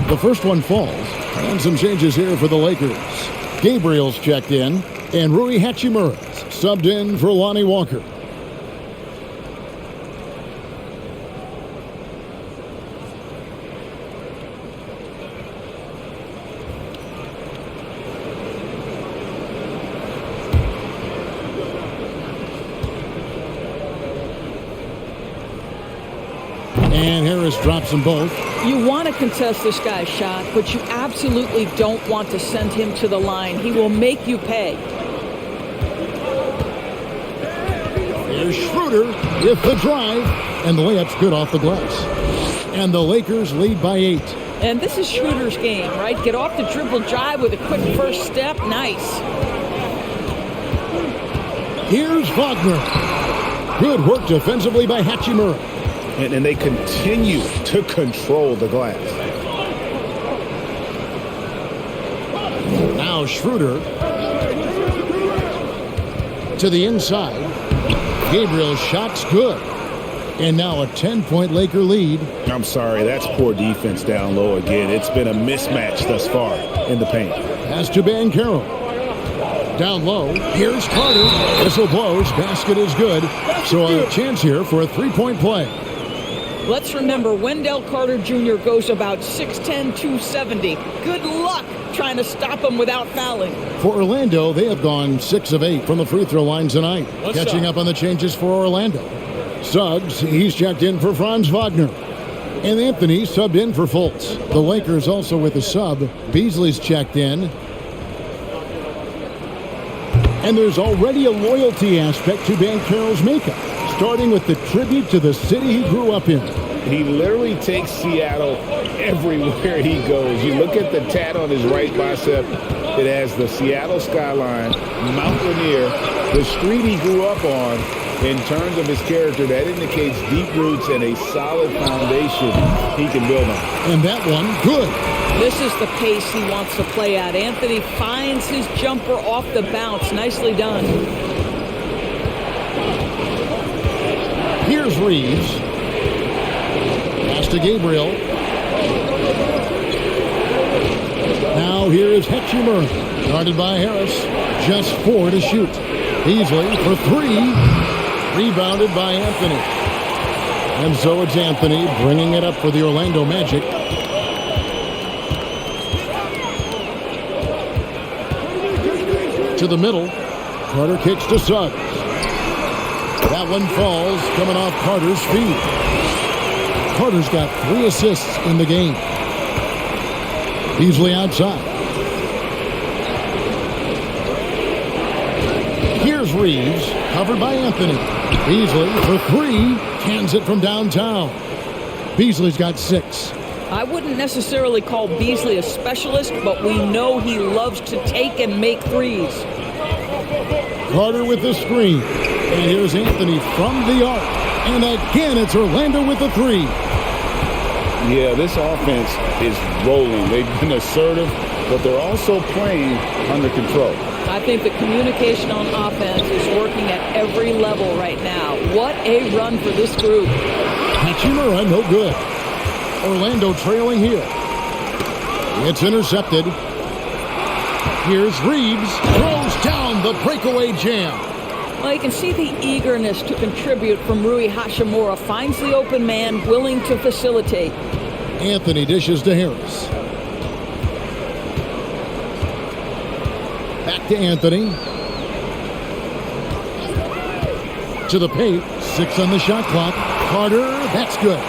The first one falls. And some changes here for the Lakers. Gabriel's checked in. And Rui Hachimura's subbed in for Lonnie Walker. And Harris drops them both. You want to contest this guy's shot, but you absolutely don't want to send him to the line. He will make you pay. Here's Schroeder with the drive, and the layup's good off the glass. And the Lakers lead by 8. And this is Schroeder's game, right? Get off the dribble drive with a quick first step. Nice. Here's Wagner. Good work defensively by Hachimura. And they continue to control the glass. Now Schroeder to the inside. Gabriel's shot's good. And now a 10-point Laker lead. I'm sorry, that's poor defense down low again. It's been a mismatch thus far in the paint. Pass to Banchero. Down low, here's Carter. Whistle blows, basket is good. So a chance here for a three-point play. Let's remember, Wendell Carter Jr. goes about 6'10", 270. Good luck trying to stop him without fouling. For Orlando, they have gone 6 of 8 from the free throw line tonight. Catching up on the changes for Orlando. Suggs, he's checked in for Franz Wagner. And Anthony subbed in for Fultz. The Lakers also with a sub. Beasley's checked in. And there's already a loyalty aspect to Banchero's makeup, starting with the tribute to the city he grew up in. He literally takes Seattle everywhere he goes. You look at the tat on his right bicep. It has the Seattle skyline, Mount Rainier, the street he grew up on. In terms of his character, that indicates deep roots and a solid foundation he can build on. And that one, good. This is the pace he wants to play at. Anthony finds his jumper off the bounce. Nicely done. Here's Reeves. Pass to Gabriel. Now here is Hachimura. Guarded by Harris. Just 4 to shoot. Beasley for 3. Rebounded by Anthony. And so it's Anthony bringing it up for the Orlando Magic. To the middle. Carter kicks to Suggs. That one falls, coming off Carter's feet. Carter's got 3 assists in the game. Beasley outside. Here's Reeves, covered by Anthony. Beasley for 3, cans it from downtown. Beasley's got 6. I wouldn't necessarily call Beasley a specialist, but we know he loves to take and make threes. Carter with the screen. And here's Anthony from the arc. And again, it's Orlando with the 3. Yeah, this offense is rolling. They've been assertive, but they're also playing under control. I think the communication on offense is working at every level right now. What a run for this group. Hachimura, no good. Orlando trailing here. It's intercepted. Here's Reeves. Throws down the breakaway jam. Well, you can see the eagerness to contribute from Rui Hachimura. Finds the open man, willing to facilitate. Anthony dishes to Harris. Back to Anthony. To the paint. 6 on the shot clock. Carter, that's good.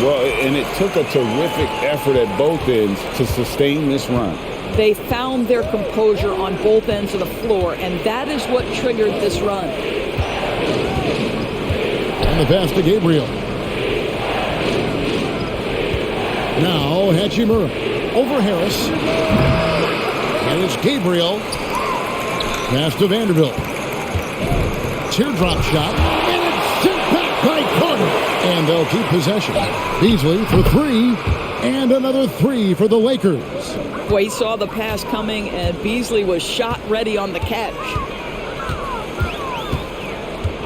Well, and it took a terrific effort at both ends to sustain this run. They found their composure on both ends of the floor, and that is what triggered this run. And the pass to Gabriel. Now Hachimura over Harris. And it's Gabriel. Pass to Vanderbilt. Teardrop shot. And it's sent back by Carter. And they'll keep possession. Beasley for 3. And another 3 for the Lakers. Well, he saw the pass coming, and Beasley was shot ready on the catch.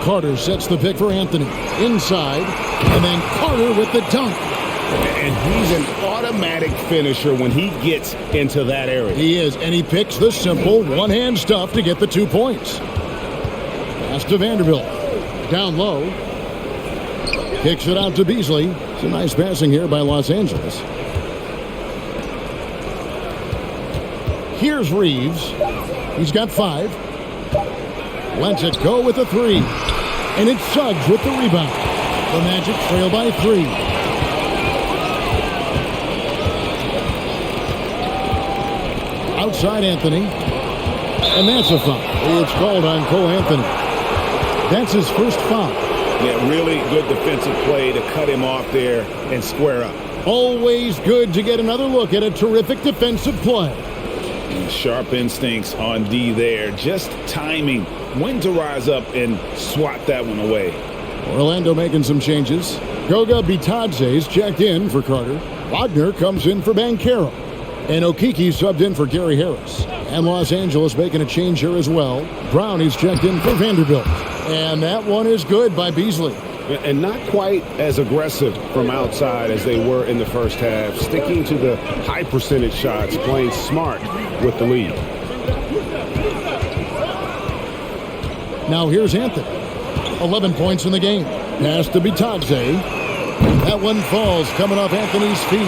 Carter sets the pick for Anthony. Inside. And then Carter with the dunk. And he's an automatic finisher when he gets into that area. He is, and he picks the simple one-hand stuff to get the 2 points. Pass to Vanderbilt. Down low. Kicks it out to Beasley. It's a nice passing here by Los Angeles. Here's Reeves. He's got 5. Lets it go with a 3. And it's Suggs with the rebound. The Magic trail by 3. Outside Anthony. And that's a foul. It's called on Cole Anthony. That's his first foul. Yeah, really good defensive play to cut him off there and square up. Always good to get another look at a terrific defensive play. Sharp instincts on D there. Just timing when to rise up and swat that one away. Orlando making some changes. Goga Bitadze's checked in for Carter. Wagner comes in for Banchero. And Okeke subbed in for Gary Harris. And Los Angeles making a change here as well. Brownie's checked in for Vanderbilt. And that one is good by Beasley. And not quite as aggressive from outside as they were in the first half. Sticking to the high percentage shots, playing smart with the lead. Now here's Anthony. 11 points in the game. Pass to Bitadze. That one falls, coming off Anthony's feet.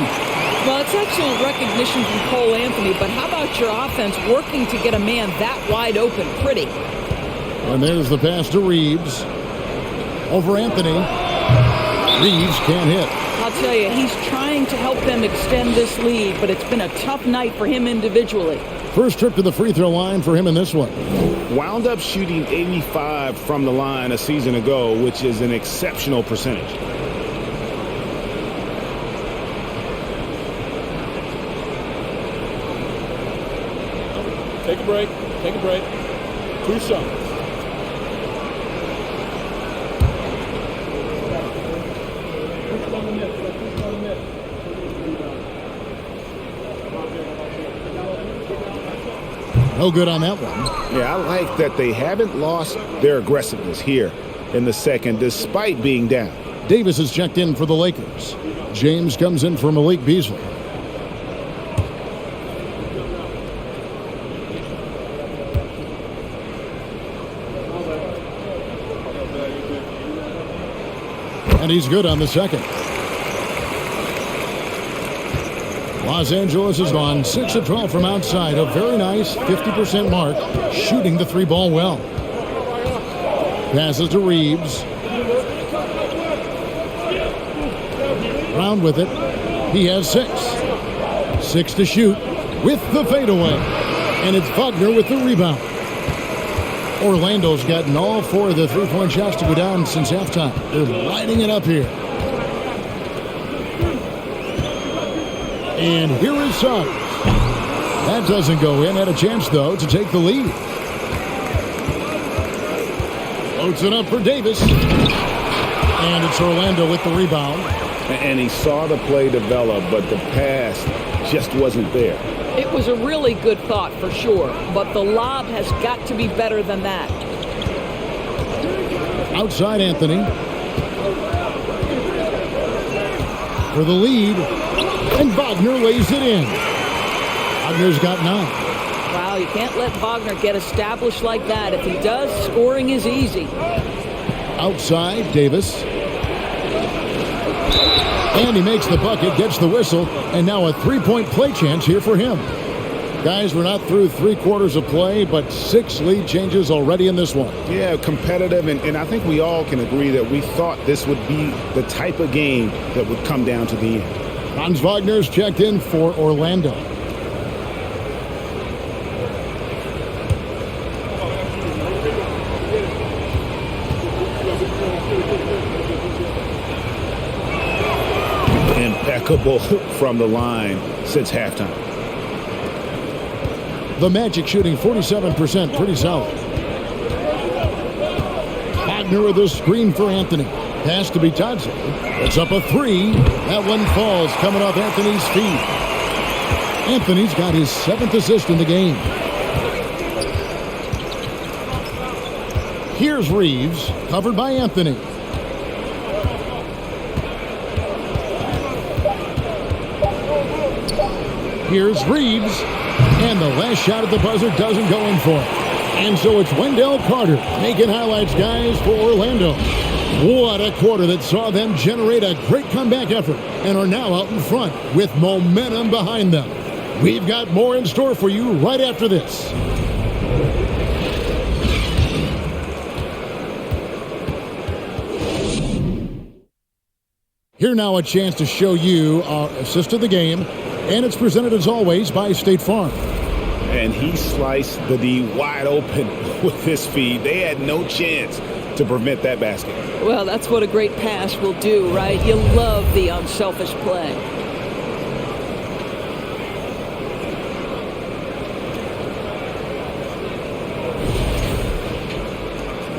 Well, it's excellent recognition from Cole Anthony, but how about your offense working to get a man that wide open? Pretty. And there's the pass to Reeves. Over Anthony. Reeves can't hit. I'll tell you, he's trying to help them extend this lead, but it's been a tough night for him individually. First trip to the free throw line for him in this one. Wound up shooting 85 from the line a season ago, which is an exceptional percentage. Take a break. Take a break. 2 shots. No good on that one. Yeah, I like that they haven't lost their aggressiveness here in the second, despite being down. Davis is checked in for the Lakers. James comes in for Malik Beasley. And he's good on the second. Los Angeles has gone 6 of 12 from outside. A very nice 50% mark, shooting the 3-ball well. Passes to Reeves. Brown with it. He has 6. 6 to shoot with the fadeaway. And it's Wagner with the rebound. Orlando's gotten all 4 of the 3-point shots to go down since halftime. They're lighting it up here. And here is Suggs. That doesn't go in. Had a chance, though, to take the lead. Floats it up for Davis. And it's Orlando with the rebound. And he saw the play develop, but the pass just wasn't there. It was a really good thought for sure, but the lob has got to be better than that. Outside Anthony. For the lead. And Wagner lays it in. Wagner's got 9. Wow, you can't let Wagner get established like that. If he does, scoring is easy. Outside, Davis. And he makes the bucket, gets the whistle, and now a 3-point play chance here for him. Guys, we're not through 3 quarters of play, but 6 lead changes already in this one. Yeah, competitive, and I think we all can agree that we thought this would be the type of game that would come down to the end. Franz Wagner's checked in for Orlando. Impeccable from the line since halftime. The Magic shooting 47%, pretty solid. Wagner with a screen for Anthony. Pass to Bitadze. It's up a 3. That one falls, coming off Anthony's feet. Anthony's got his 7th assist in the game. Here's Reeves, covered by Anthony. Here's Reeves, and the last shot at the buzzer doesn't go in for it. And so it's Wendell Carter making highlights, guys, for Orlando. What a quarter that saw them generate a great comeback effort and are now out in front with momentum behind them. We've got more in store for you right after this. Here now a chance to show you our assist of the game, and it's presented as always by State Farm. And he sliced the D wide open with his feed. They had no chance to prevent that basket. Well, that's what a great pass will do, right? You love the unselfish play.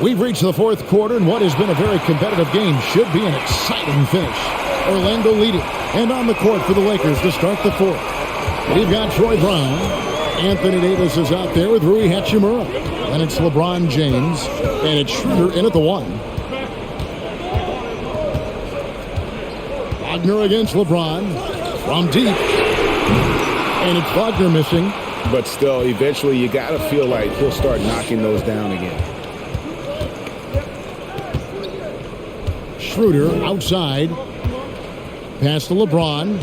We've reached the fourth quarter, and what has been a very competitive game should be an exciting finish. Orlando leading, and on the court for the Lakers to start the fourth. We've got Troy Brown. Anthony Davis is out there with Rui Hachimura. And it's LeBron James, and it's Schroeder in at the 1. Wagner against LeBron from deep. And it's Wagner missing. But still, eventually you got to feel like he'll start knocking those down again. Schroeder outside. Pass to LeBron.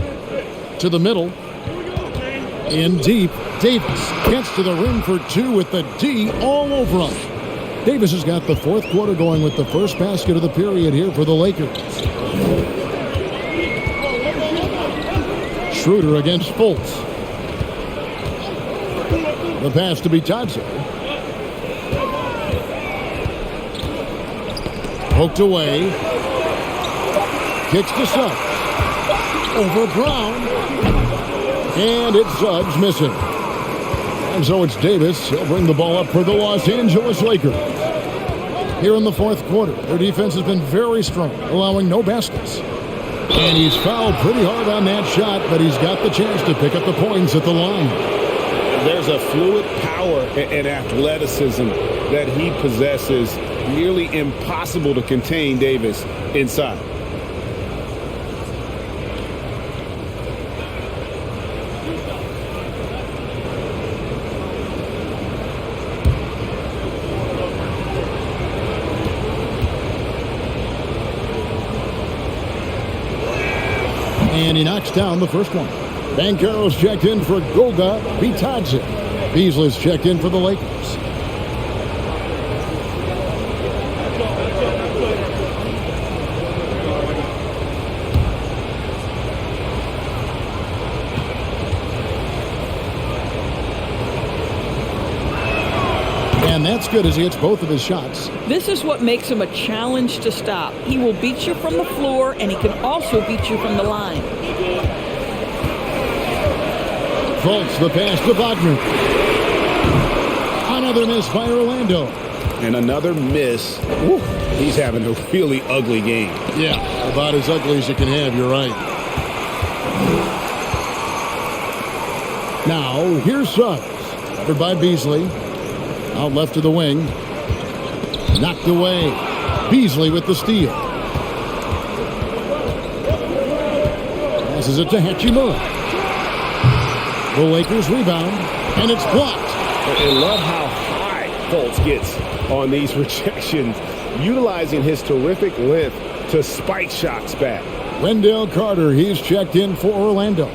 To the middle. In deep. Davis gets to the rim for 2 with the D all over him. Davis has got the fourth quarter going with the first basket of the period here for the Lakers. Schroeder against Fultz. The pass to Bitadze. Poked away. Kicks to Suggs. Over Brown. And it's Suggs missing. And so it's Davis. He'll bring the ball up for the Los Angeles Lakers. Here in the fourth quarter, their defense has been very strong, allowing no baskets. And he's fouled pretty hard on that shot, but he's got the chance to pick up the points at the line. There's a fluid power and athleticism that he possesses. Nearly impossible to contain Davis inside. And he knocks down the first one. Banchero's checked in for Goga Bitadze. Beasley's checked in for the Lakers. And that's good as he hits both of his shots. This is what makes him a challenge to stop. He will beat you from the floor, and he can also beat you from the line. Fultz, the pass to Wagner. Another miss by Orlando. And another miss. Woo, he's having a really ugly game. Yeah, about as ugly as you can have, you're right. Now, here's Suggs. Covered by Beasley. Out left to the wing. Knocked away. Beasley with the steal. Passes it to Hachimura. The Lakers rebound, and it's blocked. I love how high Fultz gets on these rejections, utilizing his terrific length to spike shots back. Wendell Carter, he's checked in for Orlando.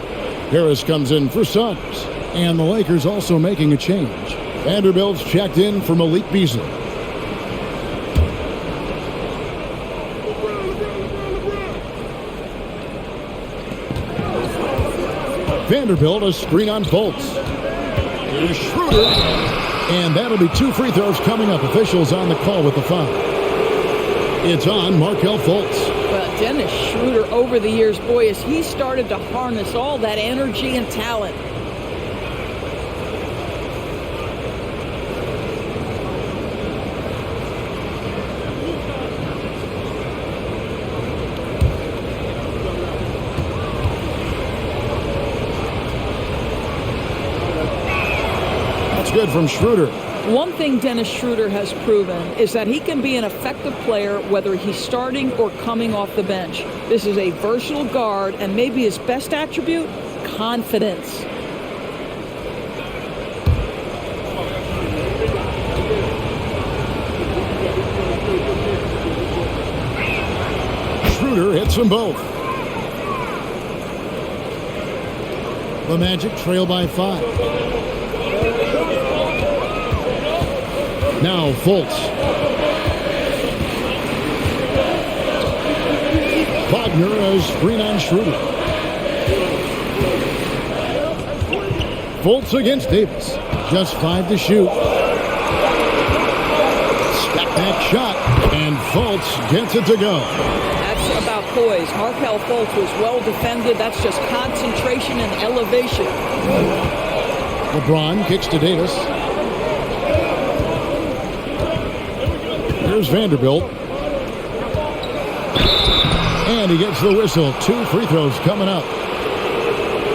Harris comes in for Suggs. And the Lakers also making a change. Vanderbilt's checked in for Malik Beasley. Vanderbilt, a screen on Fultz. Here's Schroeder. And that'll be 2 free throws coming up. Officials on the call with the foul. It's on Markelle Fultz. Well, Dennis Schroeder over the years, boy, as he started to harness all that energy and talent. Good from Schroeder. One thing Dennis Schroeder has proven is that he can be an effective player whether he's starting or coming off the bench. This is a versatile guard, and maybe his best attribute, confidence. Schroeder hits them both. The Magic trail by 5. Now Fultz. Wagner a screen on Schroeder. Fultz against Davis. Just 5 to shoot. Step back shot. And Fultz gets it to go. That's about poise. Markelle Fultz was well defended. That's just concentration and elevation. LeBron kicks to Davis. Here's Vanderbilt. And he gets the whistle. 2 free throws coming up.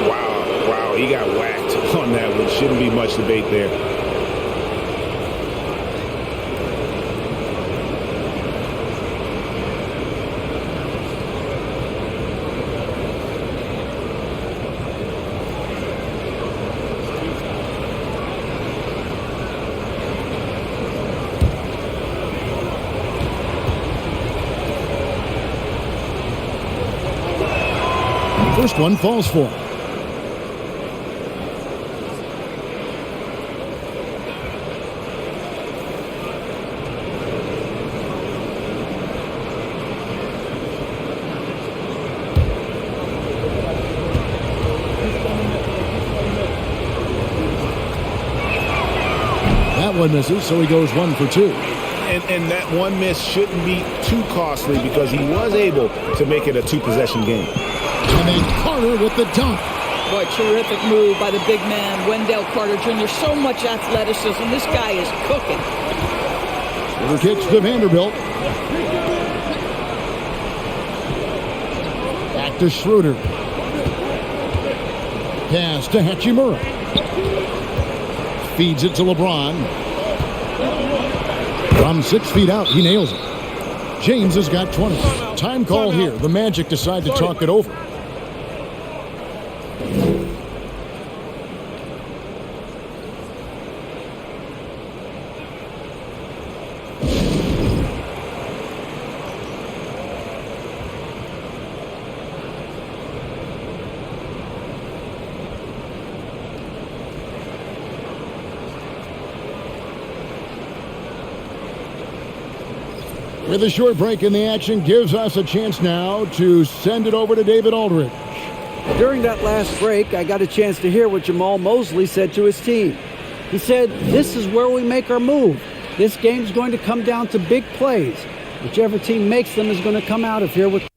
Wow, he got whacked on that one. Shouldn't be much debate there. First one falls for him. That one misses, so he goes 1 for 2. And that one miss shouldn't be too costly because he was able to make it a 2-possession game. And then Carter with the dunk. Boy, terrific move by the big man, Wendell Carter Jr. So much athleticism. This guy is cooking. Kicks to Vanderbilt. Back to Schroeder. Pass to Hachimura. Feeds it to LeBron. From 6 feet out, he nails it. James has got 20. Time call here. The Magic decide to talk it over. With a short break in the action, gives us a chance now to send it over to David Aldridge. During that last break, I got a chance to hear what Jamal Mosley said to his team. He said, "This is where we make our move. This game's going to come down to big plays. Whichever team makes them is going to come out of here with..."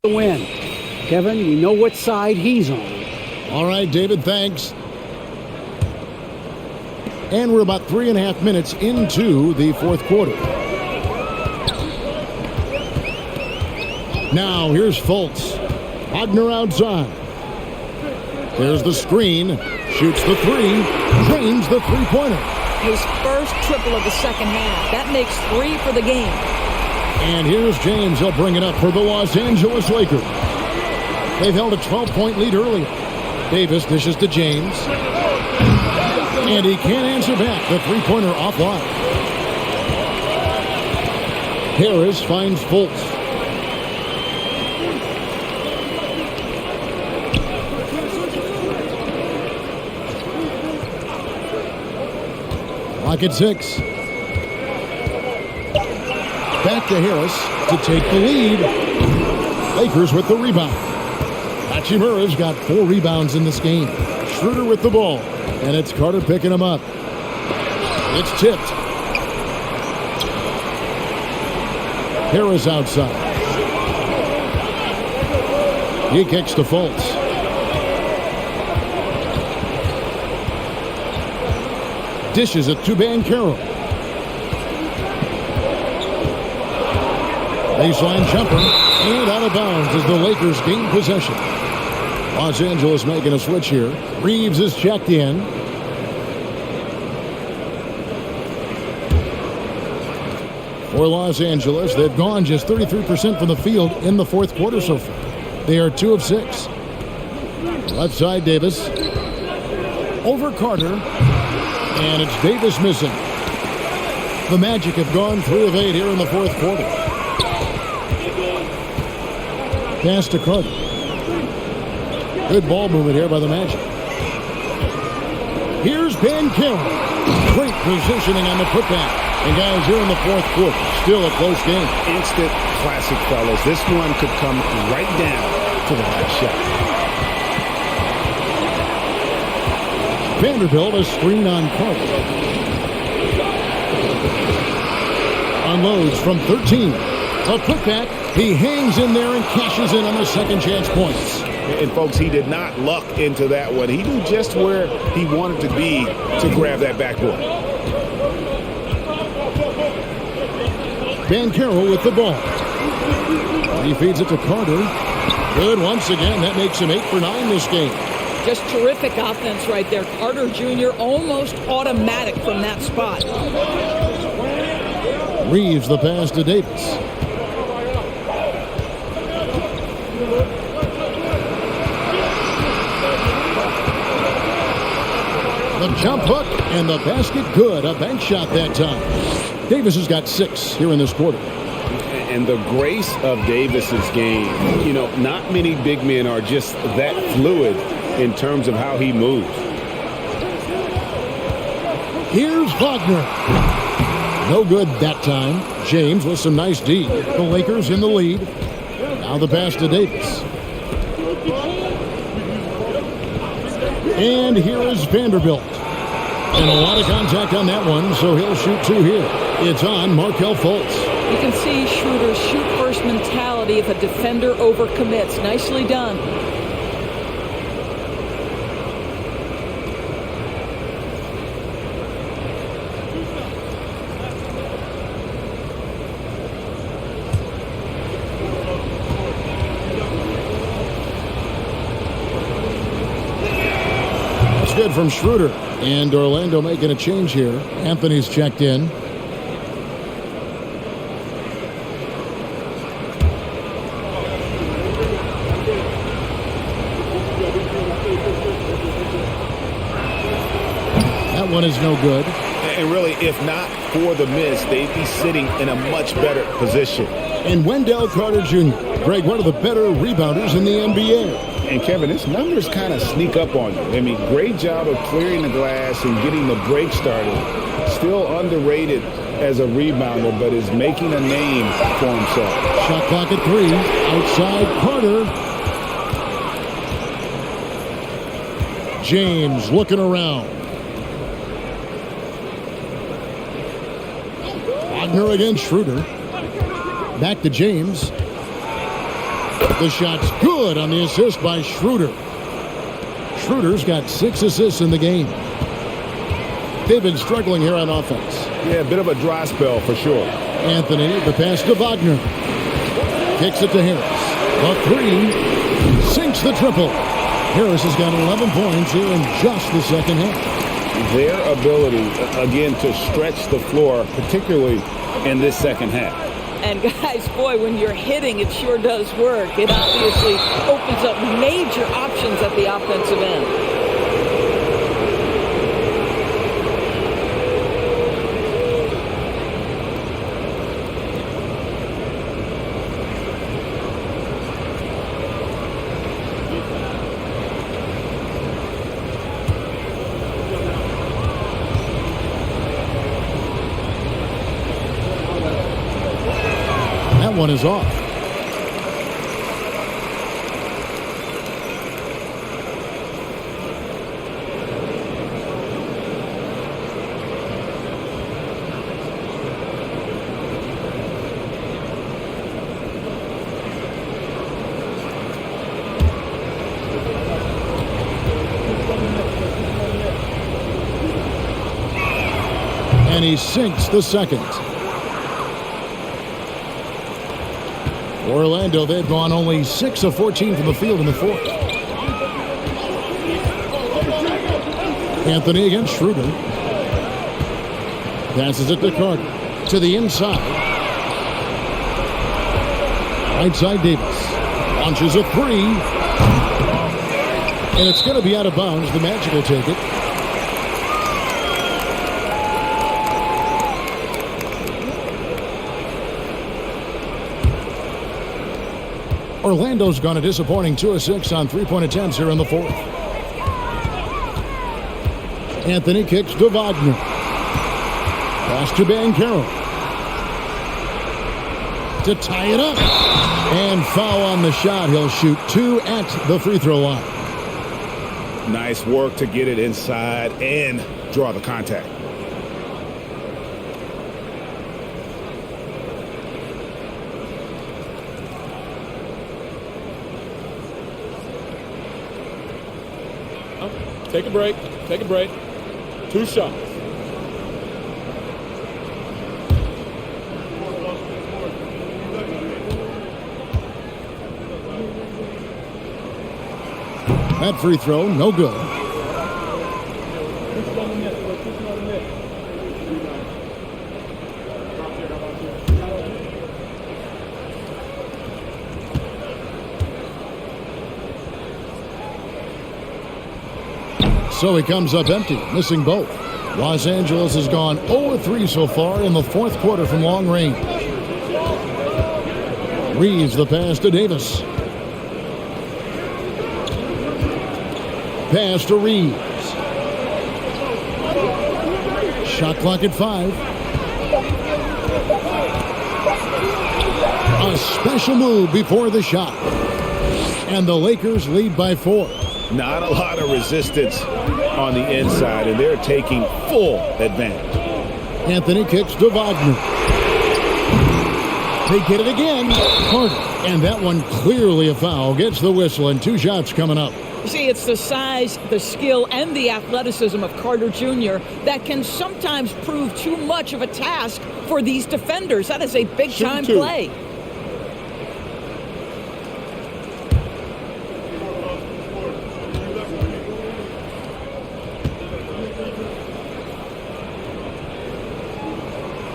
win. Kevin, we know what side he's on. All right, David, thanks. And we're about 3.5 minutes into the fourth quarter. Now, here's Fultz. Wagner outside. There's the screen. Shoots the three. Drains the three-pointer. His first triple of the second half. That makes 3 for the game. And here's James. He'll bring it up for the Los Angeles Lakers. They've held a 12-point lead earlier. Davis dishes to James. And he can't answer back. The three-pointer offline. Harris finds Fultz. Clock at 6. Back to Harris to take the lead. Lakers with the rebound. Hachimura's got 4 rebounds in this game. Schroeder with the ball. And it's Carter picking him up. It's tipped. Harris outside. He kicks to Fultz. Dishes it to Banchero. Baseline jumper. And out of bounds as the Lakers gain possession. Los Angeles making a switch here. Reeves is checked in. For Los Angeles, they've gone just 33% from the field in the fourth quarter so far. They are 2 of 6. Left side, Davis. Over Carter. And it's Davis missing. The Magic have gone 3 of 8 here in the fourth quarter. Pass to Carter. Good ball movement here by the Magic. Here's Banchero. Great positioning on the putback. And guys, here in the fourth quarter, still a close game. Instant classic, fellas. This one could come right down to the last shot. Vanderbilt a screen on Carter. Unloads from 13. A putback. He hangs in there and cashes in on the second chance points. And folks, he did not luck into that one. He knew just where he wanted to be to grab that backboard. Banchero with the ball. He feeds it to Carter. Good once again. That makes him 8 for 9 this game. Just terrific offense right there. Carter Jr. almost automatic from that spot. Reeves the pass to Davis. The jump hook and the basket good. A bank shot that time. Davis has got 6 here in this quarter. And the grace of Davis's game, you know, not many big men are just that fluid in terms of how he moves. Here's Wagner. No good that time. James with some nice D. The Lakers in the lead. Now the pass to Davis. And here is Vanderbilt. And a lot of contact on that one, so he'll shoot 2 here. It's on Markelle Fultz. You can see Schroeder's shoot-first mentality if a defender overcommits. Nicely done. That's good from Schroeder. And Orlando making a change here. Anthony's checked in. That one is no good. And really, if not for the miss, they'd be sitting in a much better position. And Wendell Carter Jr., Greg, one of the better rebounders in the NBA. And Kevin, his numbers kind of sneak up on you. I mean, great job of clearing the glass and getting the break started. Still underrated as a rebounder, but is making a name for himself. Shot clock at 3. Outside Carter. James looking around. Wagner against Schroeder. Back to James. The shot's good on the assist by Schroeder. Schroeder's got 6 assists in the game. They've been struggling here on offense. Yeah, a bit of a dry spell for sure. Anthony, the pass to Wagner. Kicks it to Harris. The 3. Sinks the triple. Harris has got 11 points here in just the second half. Their ability, again, to stretch the floor, particularly in this second half. And guys, boy, when you're hitting, it sure does work. It obviously opens up major options at the offensive end. That one is off. And he sinks the second. Orlando, they've gone only 6 of 14 from the field in the fourth. Anthony against Schroeder. Passes it to Carter. To the inside. Right side Davis. Launches a 3. And it's going to be out of bounds. The Magic will take it. Orlando's gone a disappointing 2 of 6 on three-point attempts here in the fourth. Anthony kicks to Wagner. Pass to Banchero. To tie it up. And foul on the shot. He'll shoot 2 at the free throw line. Nice work to get it inside and draw the contact. Take a break. Take a break. 2 shots. That free throw, no good. So he comes up empty, missing both. Los Angeles has gone 0-3 so far in the fourth quarter from long range. Reeves the pass to Davis. Pass to Reeves. Shot clock at 5. A special move before the shot. And the Lakers lead by 4. Not a lot of resistance on the inside, and they're taking full advantage. Anthony kicks to Wagner. They get it again. Carter. And that one clearly a foul. Gets the whistle, and 2 shots coming up. You see, it's the size, the skill, and the athleticism of Carter Jr. that can sometimes prove too much of a task for these defenders. That is a big-time play.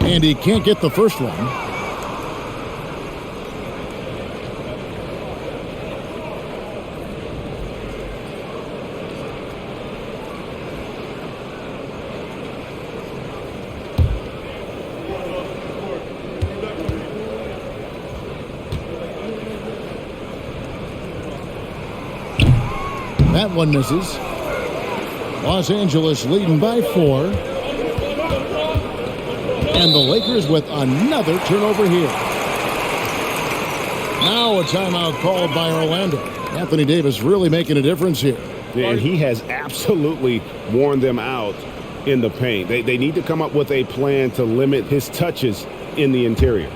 And he can't get the first one. That one misses. Los Angeles leading by 4. And the Lakers with another turnover here. Now a timeout called by Orlando. Anthony Davis really making a difference here. And he has absolutely worn them out in the paint. They need to come up with a plan to limit his touches in the interior.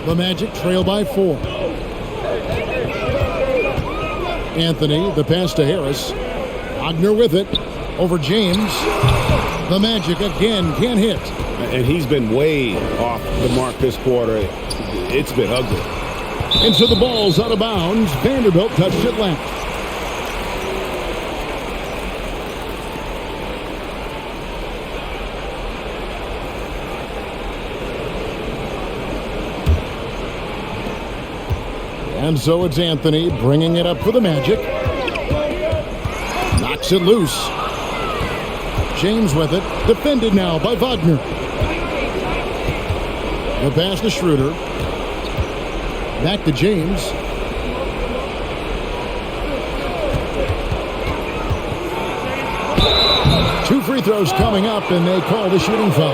The Magic trail by 4. Anthony, the pass to Harris. Wagner with it. Over James. The Magic again can't hit. And he's been way off the mark this quarter. It's been ugly. And so the ball's out of bounds. Vanderbilt touched it left. And so it's Anthony bringing it up for the Magic. Knocks it loose. James with it. Defended now by Wagner. The pass to Schroeder. Back to James. Two free throws coming up, and they call the shooting foul.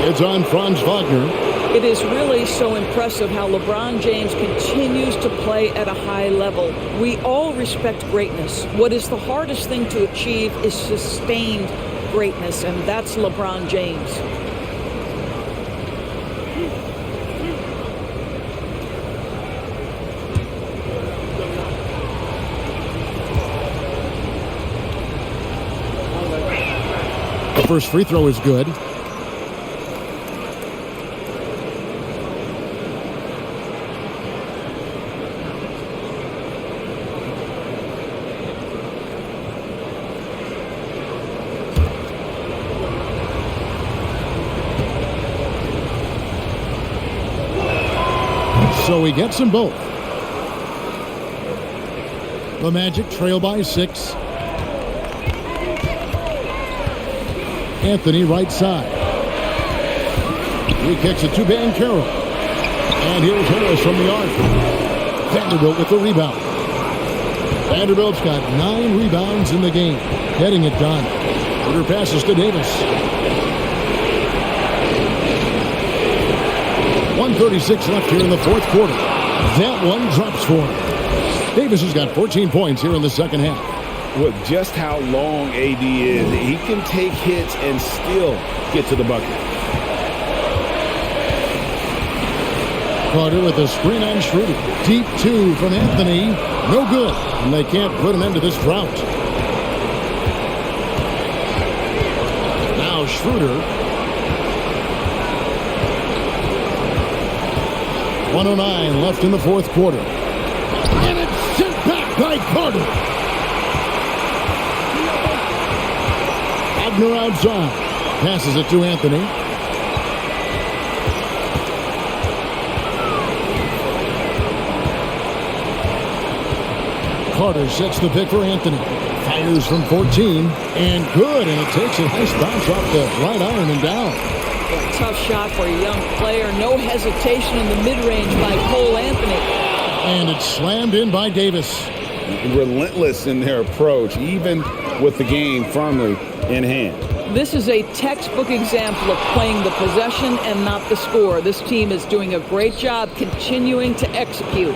It's on Franz Wagner. It is really so impressive how LeBron James continues to play at a high level. We all respect greatness. What is the hardest thing to achieve is sustained greatness, and that's LeBron James. The first free throw is good. So he gets them both. The Magic trail by 6. Anthony right side. He kicks it to Banchero. And here's Harris from the arc. Vanderbilt with the rebound. Vanderbilt's got 9 rebounds in the game. Getting it done. Shooter passes to Davis. 1:36 left here in the fourth quarter. That one drops for him. Davis has got 14 points here in the second half. With just how long AD is, he can take hits and still get to the bucket. Carter with a screen on Schroeder. Deep 2 from Anthony. No good. And they can't put an end to this drought. Now Schroeder. 1:09 left in the fourth quarter. And it's sent back by Carter. Wagner outside. Passes it to Anthony. Carter sets the pick for Anthony. Fires from 14. And good. And it takes a nice bounce off the right iron and down. A tough shot for a young player. No hesitation in the mid-range by Cole Anthony. And it's slammed in by Davis. Relentless in their approach, even with the game firmly in hand. This is a textbook example of playing the possession and not the score. This team is doing a great job continuing to execute.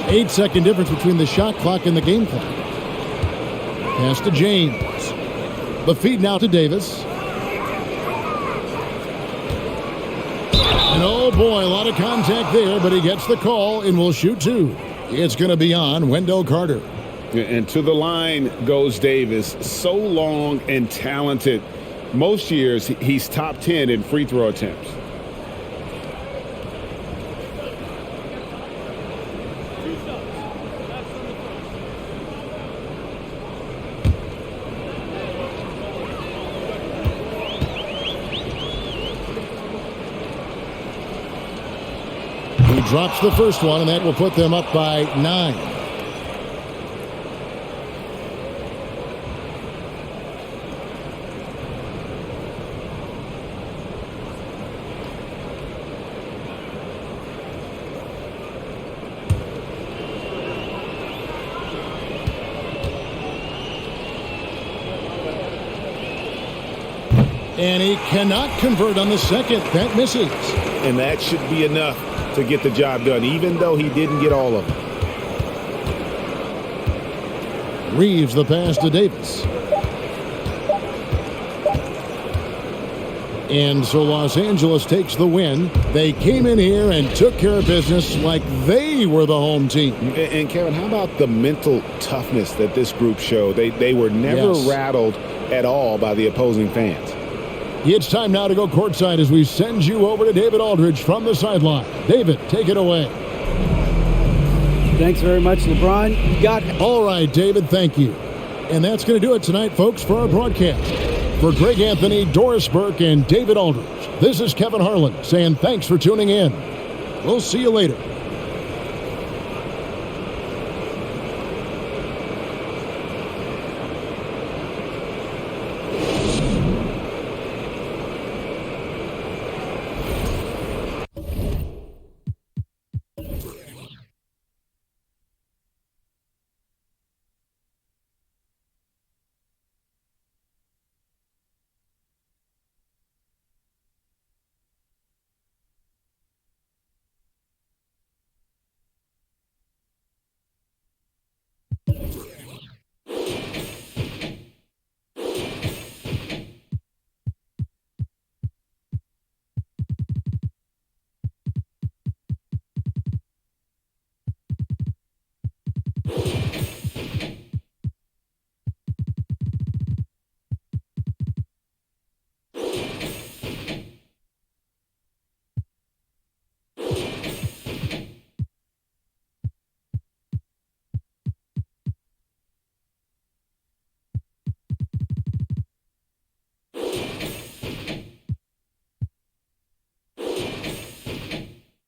8-second difference between the shot clock and the game clock. Pass to James. The feed now to Davis. And oh boy, a lot of contact there, but he gets the call and will shoot 2. It's going to be on Wendell Carter. And to the line goes Davis. So long and talented. Most years, he's top 10 in free throw attempts. He drops the first one, and that will put them up by 9. And he cannot convert on the second. That misses. And that should be enough to get the job done, even though he didn't get all of them. Reeves the pass to Davis. And so Los Angeles takes the win. They came in here and took care of business like they were the home team. And Kevin, how about the mental toughness that this group showed? They were never rattled at all by the opposing fans. It's time now to go courtside as we send you over to David Aldridge from the sideline. David, take it away. Thanks very much, LeBron. You got it. All right, David, thank you. And that's going to do it tonight, folks, for our broadcast. For Greg Anthony, Doris Burke, and David Aldridge, this is Kevin Harlan saying thanks for tuning in. We'll see you later.